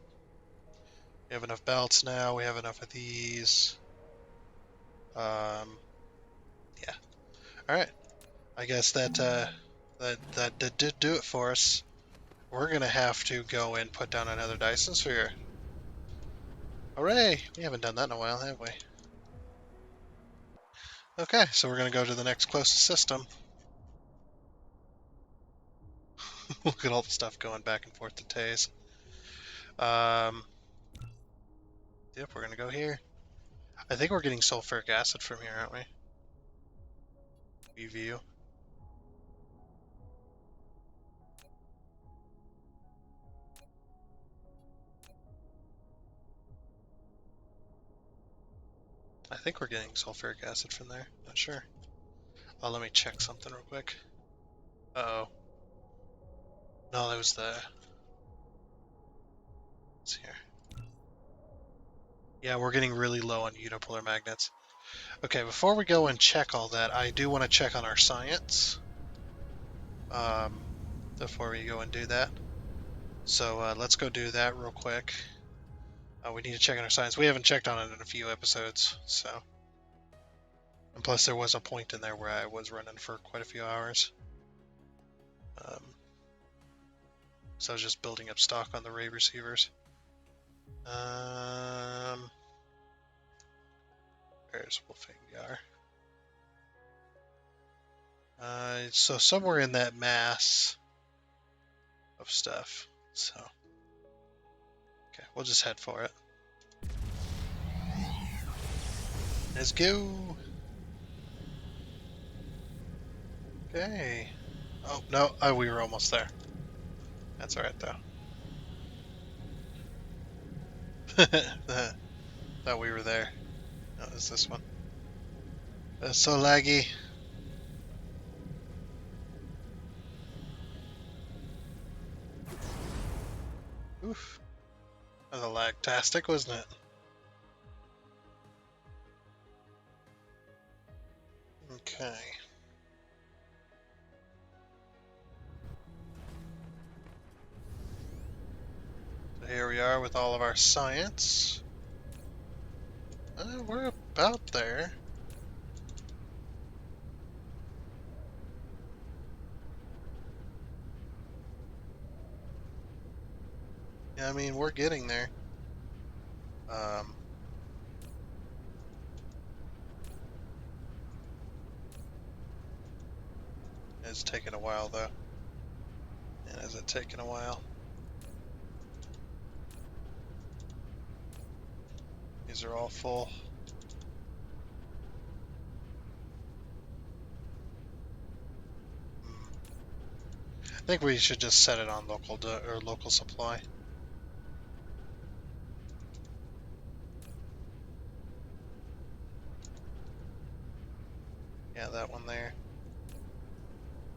We have enough belts now. We have enough of these. Yeah. All right. I guess that did do it for us. We're gonna have to go and put down another Dyson Sphere. Hooray! We haven't done that in a while, have we? Okay, so we're going to go to the next closest system. Look at all the stuff going back and forth to Taze. Yep, we're going to go here. I think we're getting sulfuric acid from here, aren't we? Review. I think we're getting sulfuric acid from there. Not sure. Oh, let me check something real quick. Uh-oh. No, that was the... Let's see here. Yeah, we're getting really low on unipolar magnets. Okay, before we go and check all that, I do want to check on our science. Before we go and do that. So let's go do that real quick. We need to check on our science. We haven't checked on it in a few episodes, so... And plus there was a point in there where I was running for quite a few hours. So I was just building up stock on the ray receivers. Where's Wolfengar? So somewhere in that mass of stuff. So, okay, we'll just head for it. Let's go. Okay. Oh no, we were almost there. That's all right though. Thought we were there. No, it's this one. That's so laggy. Oof. That was a lagtastic, wasn't it? Okay. So here we are with all of our science. We're about there. Yeah, I mean, we're getting there. It's taking a while though. And is it taking a while? These are all full. I think we should just set it on local supply. Yeah, that one there.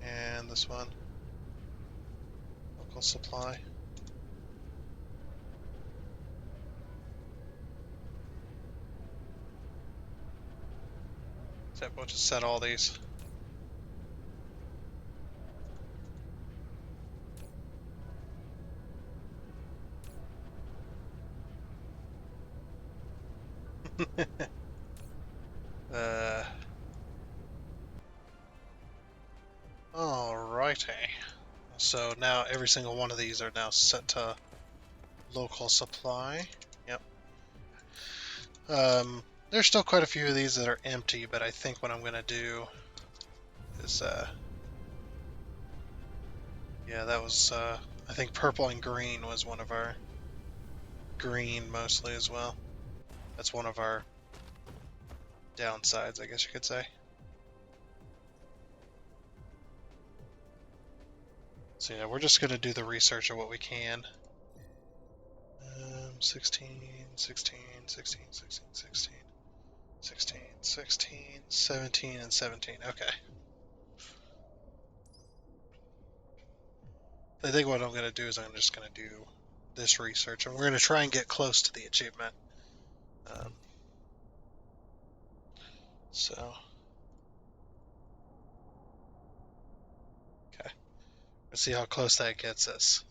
And this one. Local supply. So we'll just set all these. Alrighty. So now every single one of these are now set to local supply. Yep. There's still quite a few of these that are empty, but I think what I'm gonna do is yeah, that was I think purple and green was one of our green mostly as well. That's one of our downsides, I guess you could say. So yeah, we're just gonna do the research of what we can. 16, 16, 16, 16, 16, 16, 16, 17, and 17. Okay. I think what I'm gonna do is I'm just gonna do this research, and we're gonna try and get close to the achievement. So, okay. Let's see how close that gets us.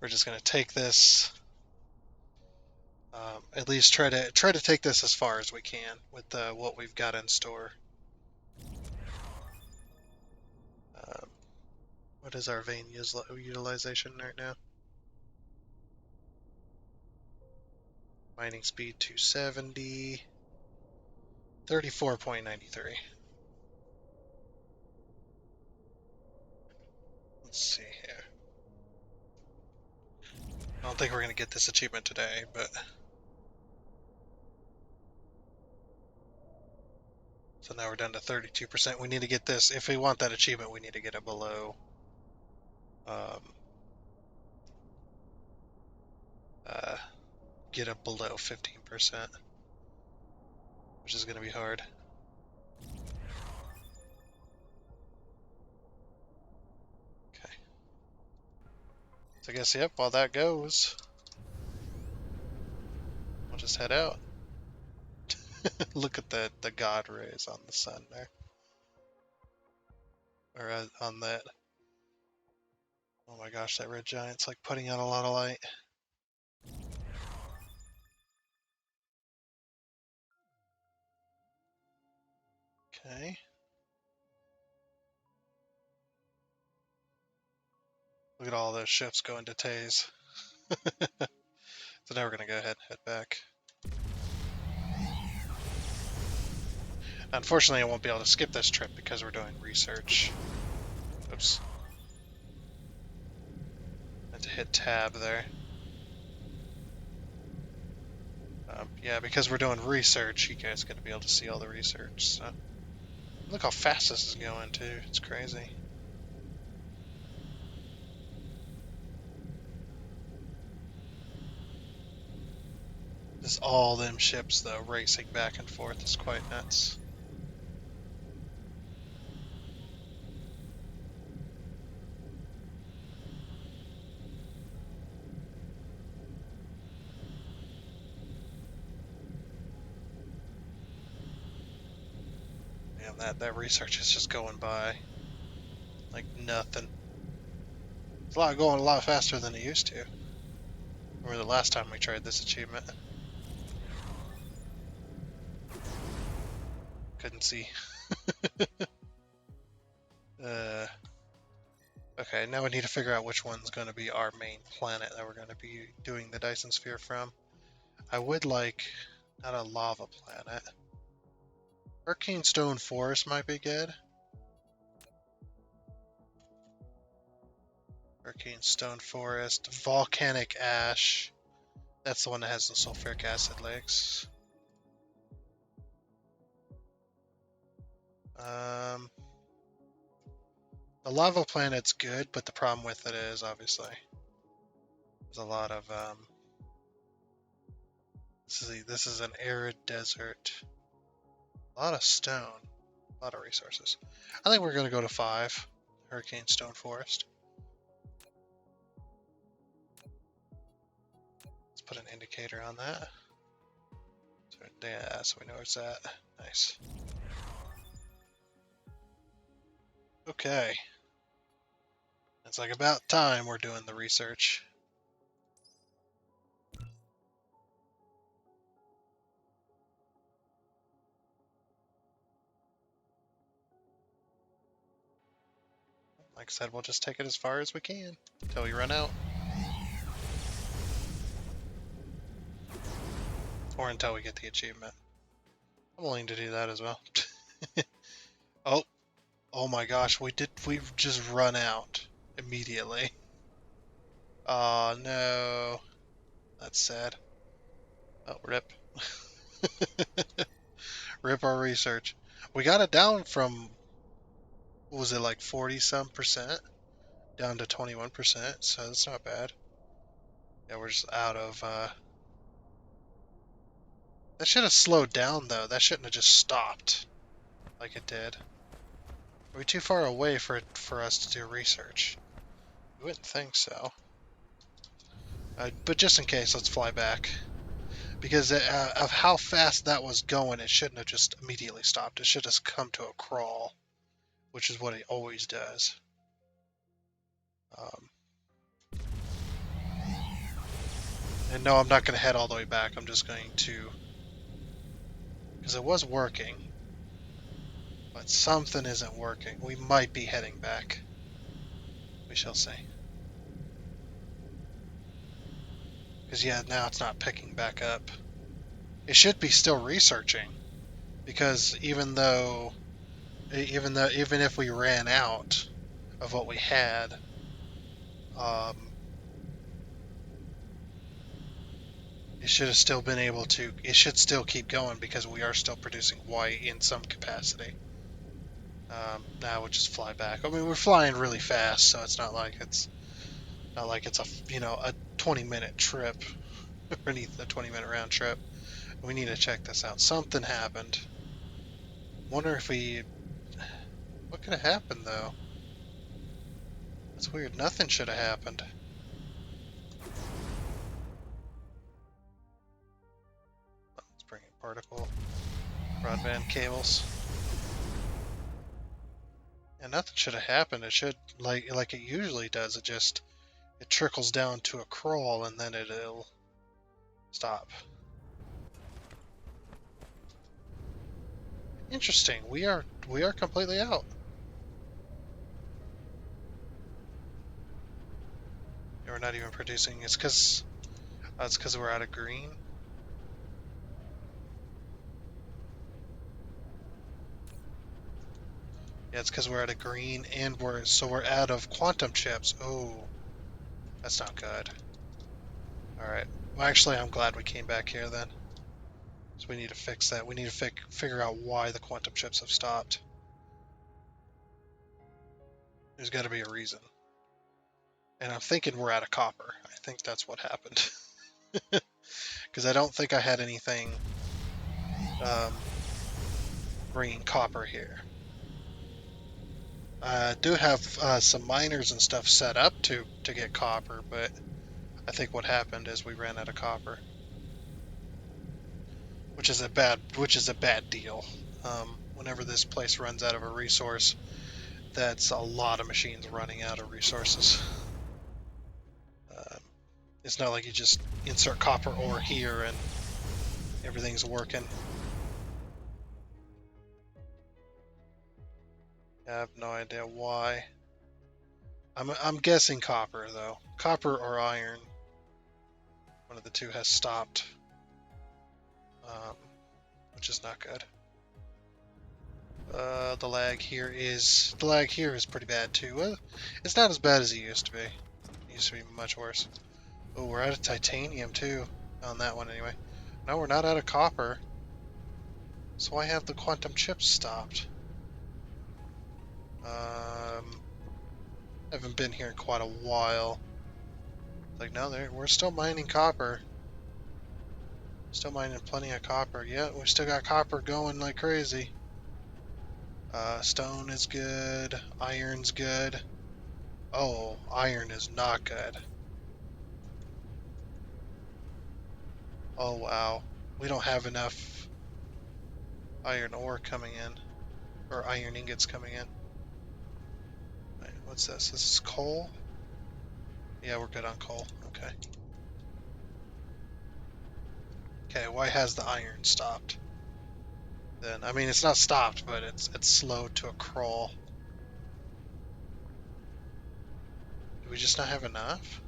We're just gonna take this. At least try to take this as far as we can with what we've got in store. Um, what is our vein utilization right now? Mining speed 270. 34.93. Let's see here. I don't think we're going to get this achievement today, but... So now we're down to 32%. We need to get this. If we want that achievement, we need to get it below... get it below 15%, which is going to be hard. Okay. So I guess, yep, while that goes, we'll just head out. Look at the god rays on the sun there. Or on that. Oh my gosh, that red giant's like putting out a lot of light. Okay. Look at all those ships going to Taze. So now we're going to go ahead and head back. Unfortunately, I won't be able to skip this trip because we're doing research. Oops. I had to hit tab there. Yeah, because we're doing research, you guys are going to be able to see all the research. So. Look how fast this is going, too. It's crazy. Just all them ships, though, racing back and forth is quite nuts. Damn, that research is just going by like nothing. It's going a lot faster than it used to. Remember the last time we tried this achievement. Couldn't see. Okay, now we need to figure out which one's going to be our main planet that we're going to be doing the Dyson Sphere from. I would like, not a lava planet. Hurricane Stone Forest might be good. Hurricane Stone Forest. Volcanic Ash. That's the one that has the sulfuric acid lakes. The lava planet's good, but the problem with it is, obviously, there's a lot of, this is an arid desert. A lot of stone. A lot of resources. I think we're going to go to 5. Hurricane Stone Forest. Let's put an indicator on that. So, yeah, so we know where it's at. Nice. Okay. It's like about time we're doing the research. Like I said, we'll just take it as far as we can until we run out. Or until we get the achievement. I'm willing to do that as well. Oh my gosh, we've just run out immediately. Oh no. That's sad. Oh, rip. Rip our research. We got it down from, what was it, like 40 some percent? Down to 21%, so that's not bad. Yeah, we're just out of, that should have slowed down though. That shouldn't have just stopped like it did. Are we too far away for us to do research? You wouldn't think so. But just in case, let's fly back. Because of how fast that was going, it shouldn't have just immediately stopped. It should have come to a crawl, which is what it always does. And no, I'm not going to head all the way back. I'm just going to... Because it was working. But something isn't working. We might be heading back. We shall see. Because yeah, now it's not picking back up. it should be still researching, because even if we ran out of what we had, um, it should have still been able to. It should still keep going because we are still producing white in some capacity. Now we'll just fly back. I mean, we're flying really fast, so it's not like it's a 20-minute trip or a 20-minute round trip. We need to check this out. Something happened. Wonder if we. What could have happened though? That's weird. Nothing should have happened. Let's bring in particle broadband cables. And nothing should have happened. It should like it usually does. It trickles down to a crawl and then it'll stop. Interesting. We are completely out. And we're not even producing. It's because we're out of green. Yeah, it's because we're out of green and we're out of quantum chips. Oh, that's not good. All right. Well, actually, I'm glad we came back here then. So we need to fix that. We need to figure out why the quantum chips have stopped. There's got to be a reason. And I'm thinking we're out of copper. I think that's what happened. Because I don't think I had anything bringing copper here. I do have some miners and stuff set up to get copper, but I think what happened is we ran out of copper, which is a bad deal. Whenever this place runs out of a resource, that's a lot of machines running out of resources. It's not like you just insert copper ore here and everything's working. I have no idea why. I'm guessing copper though. Copper or iron. One of the two has stopped, which is not good. The lag here is pretty bad too. Well, it's not as bad as it used to be. It used to be much worse. Oh, we're out of titanium too on that one anyway. No, we're not out of copper. So why have the quantum chips stopped? Haven't been here in quite a while. Like, no, we're still mining copper. Still mining plenty of copper. Yeah, we still got copper going like crazy. Stone is good. Iron's good. Oh, iron is not good. Oh, wow. We don't have enough iron ore coming in. Or iron ingots coming in. Right, what's this? This is coal? Yeah, we're good on coal. Okay. Okay, why has the iron stopped? Then, I mean, it's not stopped, but it's slowed to a crawl. Do we just not have enough?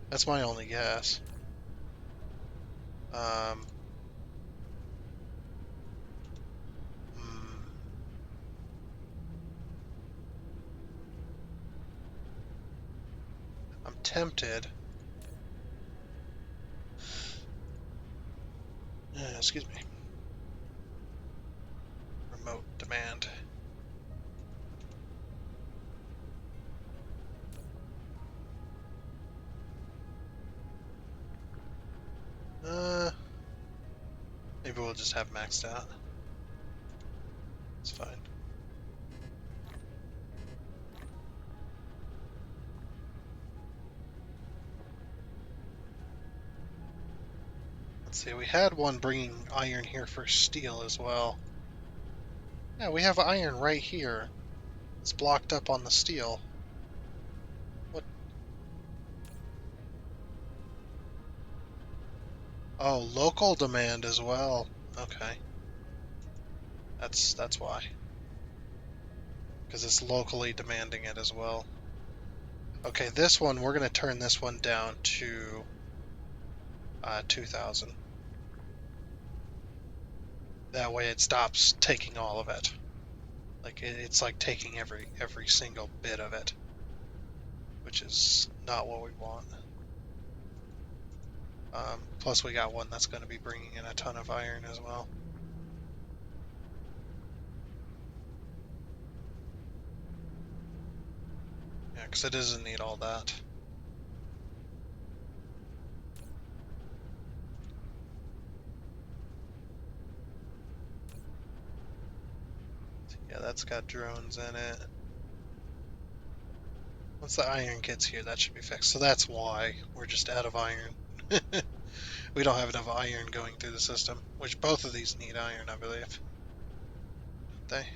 That's my only guess. Um, hmm. I'm tempted. Excuse me. Remote demand. Maybe we'll just have maxed out. It's fine. Let's see, we had one bringing iron here for steel as well. Yeah, we have iron right here. It's blocked up on the steel. What? Oh, local demand as well. Okay. That's why. Because it's locally demanding it as well. Okay, this one, we're going to turn this one down to 2,000. That way it stops taking all of it. Like it's like taking every single bit of it, which is not what we want. Plus we got one that's going to be bringing in a ton of iron as well. Yeah, because it doesn't need all that. Yeah, that's got drones in it. Once the iron gets here, that should be fixed. So that's why we're just out of iron. We don't have enough iron going through the system, which both of these need iron, I believe. Don't they?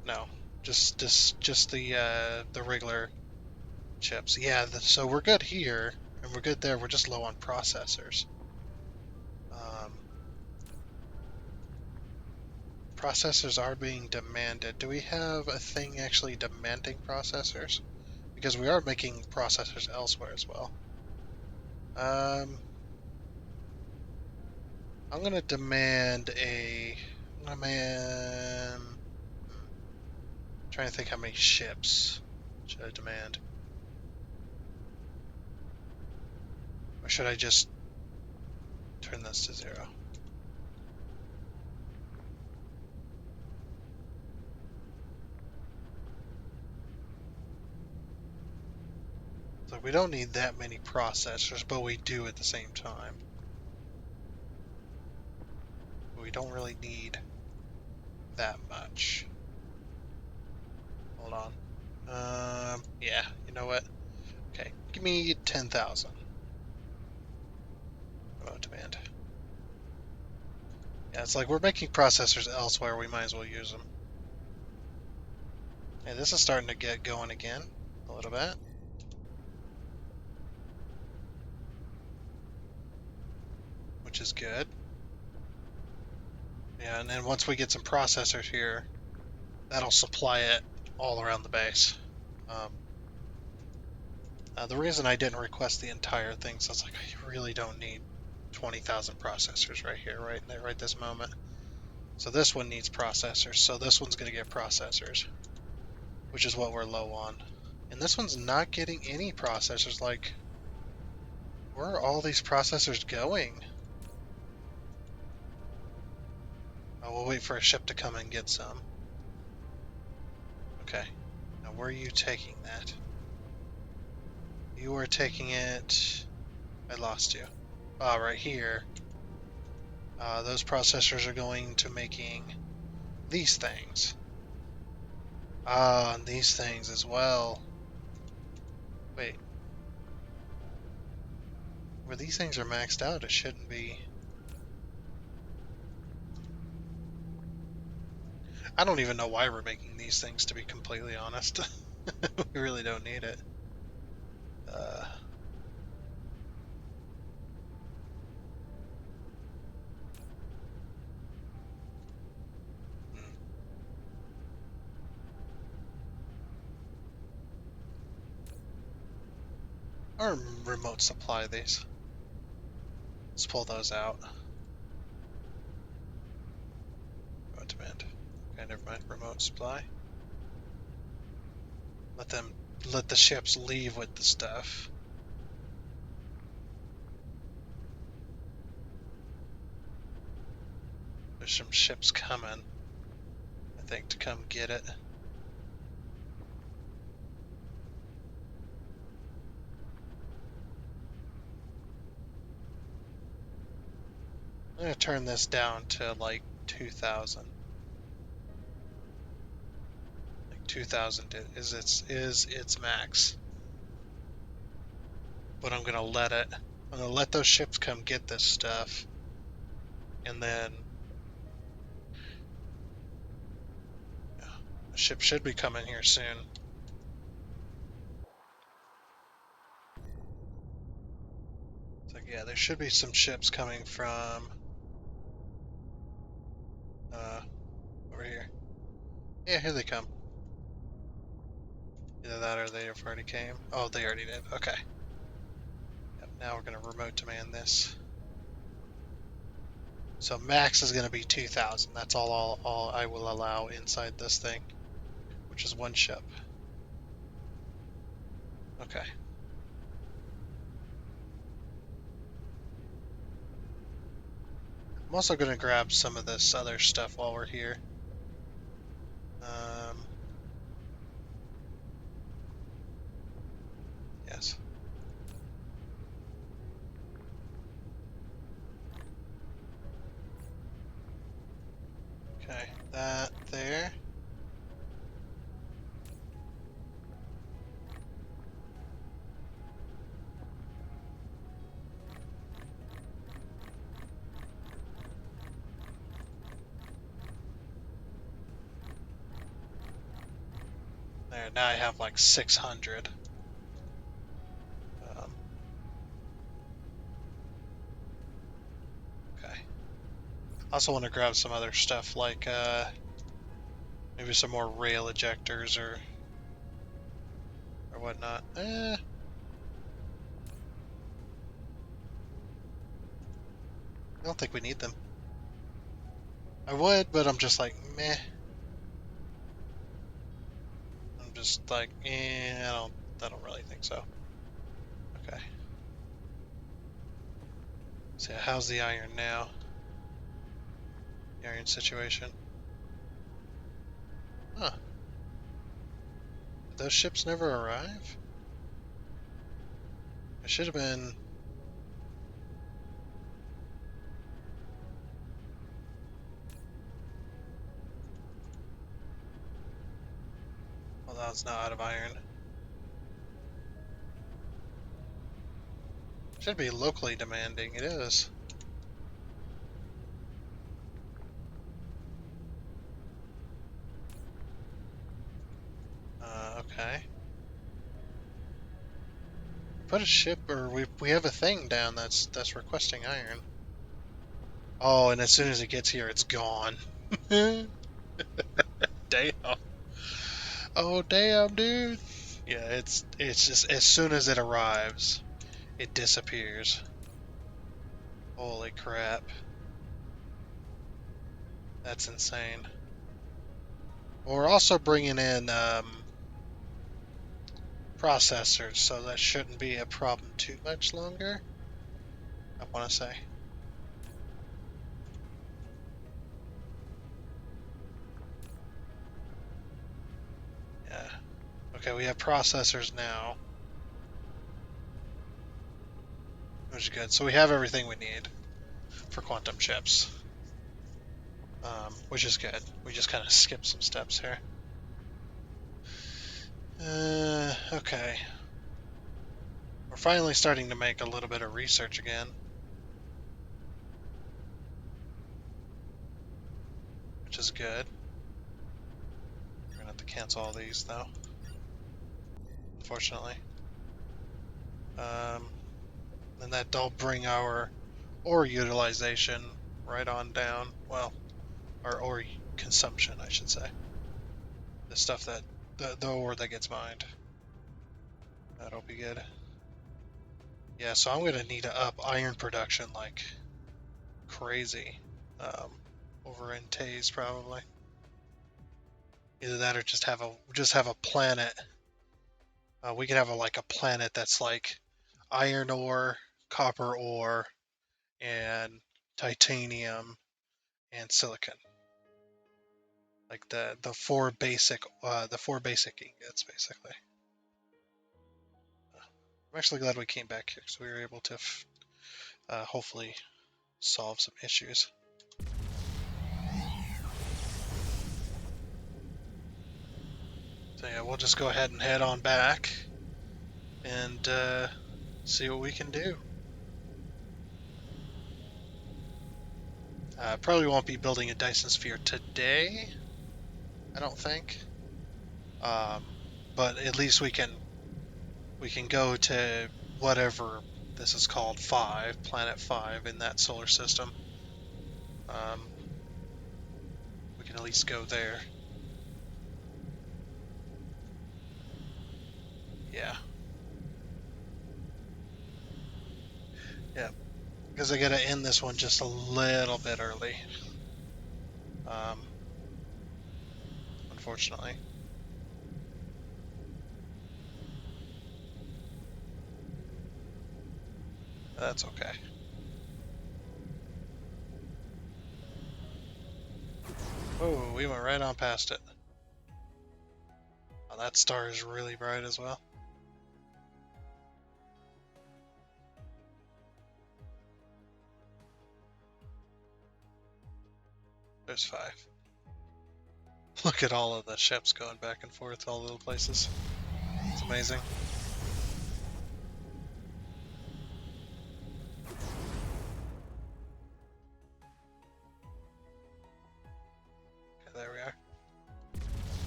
No, just the regular chips. Yeah, so we're good here, and we're good there. We're just low on processors. Um, Processors are being demanded. Do we have a thing actually demanding processors? Because we are making processors elsewhere as well. Um, I'm gonna demand a. I'm gonna demand. Trying to think how many ships should I demand, or should I just turn this to 0? So we don't need that many processors, but we do at the same time. We don't really need that much. Hold on. Yeah, you know what? Okay, give me 10,000. Remote demand. Yeah, it's like we're making processors elsewhere. We might as well use them. Hey, this is starting to get going again a little bit, which is good. Yeah, and then once we get some processors here, that'll supply it all around the base. Um, the reason I didn't request the entire thing is I was like, I really don't need 20,000 processors right here, right this moment. So this one needs processors, so this one's going to get processors, which is what we're low on. And this one's not getting any processors. Like, where are all these processors going? Oh, we'll wait for a ship to come and get some. Okay. Now, where are you taking that? You are taking it... I lost you. Ah, right here. Those processors are going to making these things. Ah, and these things as well. Wait. Where these things are maxed out, it shouldn't be... I don't even know why we're making these things, to be completely honest. We really don't need it. Uh, hmm. Or remote supply these. Let's pull those out. Remote demand. Okay, never mind. Remote supply. Let them let the ships leave with the stuff. There's some ships coming, I think, to come get it. I'm gonna turn this down to like 2,000. Like 2,000 is its max. But I'm gonna let it. I'm gonna let those ships come get this stuff, and then yeah, the ship should be coming here soon. So yeah, there should be some ships coming from uh, over here. Yeah, here they come. Either that or they have already came. Oh, they already did. Okay. Yep, now we're gonna remote demand this. So max is going to be 2,000. That's all I will allow inside this thing, which is one ship. Okay. I'm also going to grab some of this other stuff while we're here. Yes. Okay, that there. There, now I have like 600. Okay. I also want to grab some other stuff like maybe some more rail ejectors or whatnot. I don't think we need them. I would, but I'm just like, meh. I'm just like, I don't really think so. Okay. So how's the iron now? The iron situation. Huh. Did those ships never arrive? I should have been. Well, that's not out of iron. Should be locally demanding. It is. Okay. Put a ship, or we have a thing down that's requesting iron. Oh, and as soon as it gets here, it's gone. Damn. Oh, damn, dude. Yeah, it's just as soon as it arrives, it disappears. Holy crap. That's insane. We're also bringing in processors, so that shouldn't be a problem too much longer, I want to say. Yeah. Okay, we have processors now, which is good. So we have everything we need for quantum chips, which is good. We just kind of skipped some steps here. Okay. We're finally starting to make a little bit of research again, which is good. We're gonna have to cancel all these though, unfortunately. And that'll bring our ore utilization right on down. Well, our ore consumption, I should say. The stuff that the ore that gets mined. That'll be good. Yeah, so I'm gonna need to up iron production like crazy. Um, over in Taze probably. Either that or just have a planet. We could have like a planet that's like iron ore, copper ore, and titanium and silicon. Like the four basic ingots basically. I'm actually glad we came back here because we were able to hopefully solve some issues. So yeah, we'll just go ahead and head on back and see what we can do. Probably won't be building a Dyson Sphere today, I don't think. Um, but at least we can go to whatever this is called, planet 5 in that solar system. Um, we can at least go there. Yeah. Yeah. because I gotta end this one just a little bit early. Unfortunately. That's okay. Oh, we went right on past it. Oh, that star is really bright as well. There's 5. Look at all of the ships going back and forth all little places. It's amazing. Okay, there we are.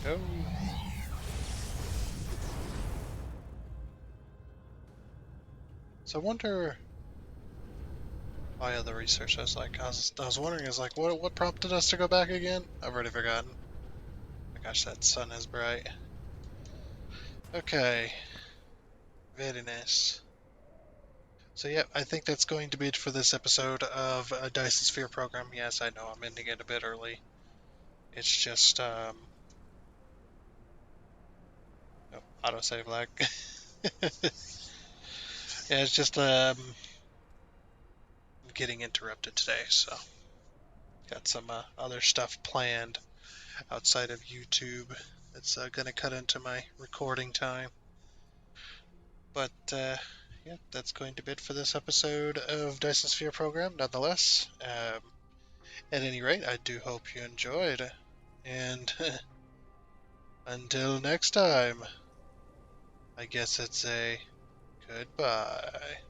Go. So I wonder why other research. I was wondering, what prompted us to go back again? I've already forgotten. Oh my gosh, that sun is bright. Okay, very nice. So yeah, I think that's going to be it for this episode of Dyson Sphere Program. Yes, I know I'm ending it a bit early. It's just oh, autosave lag. Yeah, it's just getting interrupted today, so got some other stuff planned outside of YouTube that's going to cut into my recording time. But yeah, that's going to be it for this episode of Dyson Sphere Program. Nonetheless, at any rate, I do hope you enjoyed. And until next time, I guess it's a goodbye.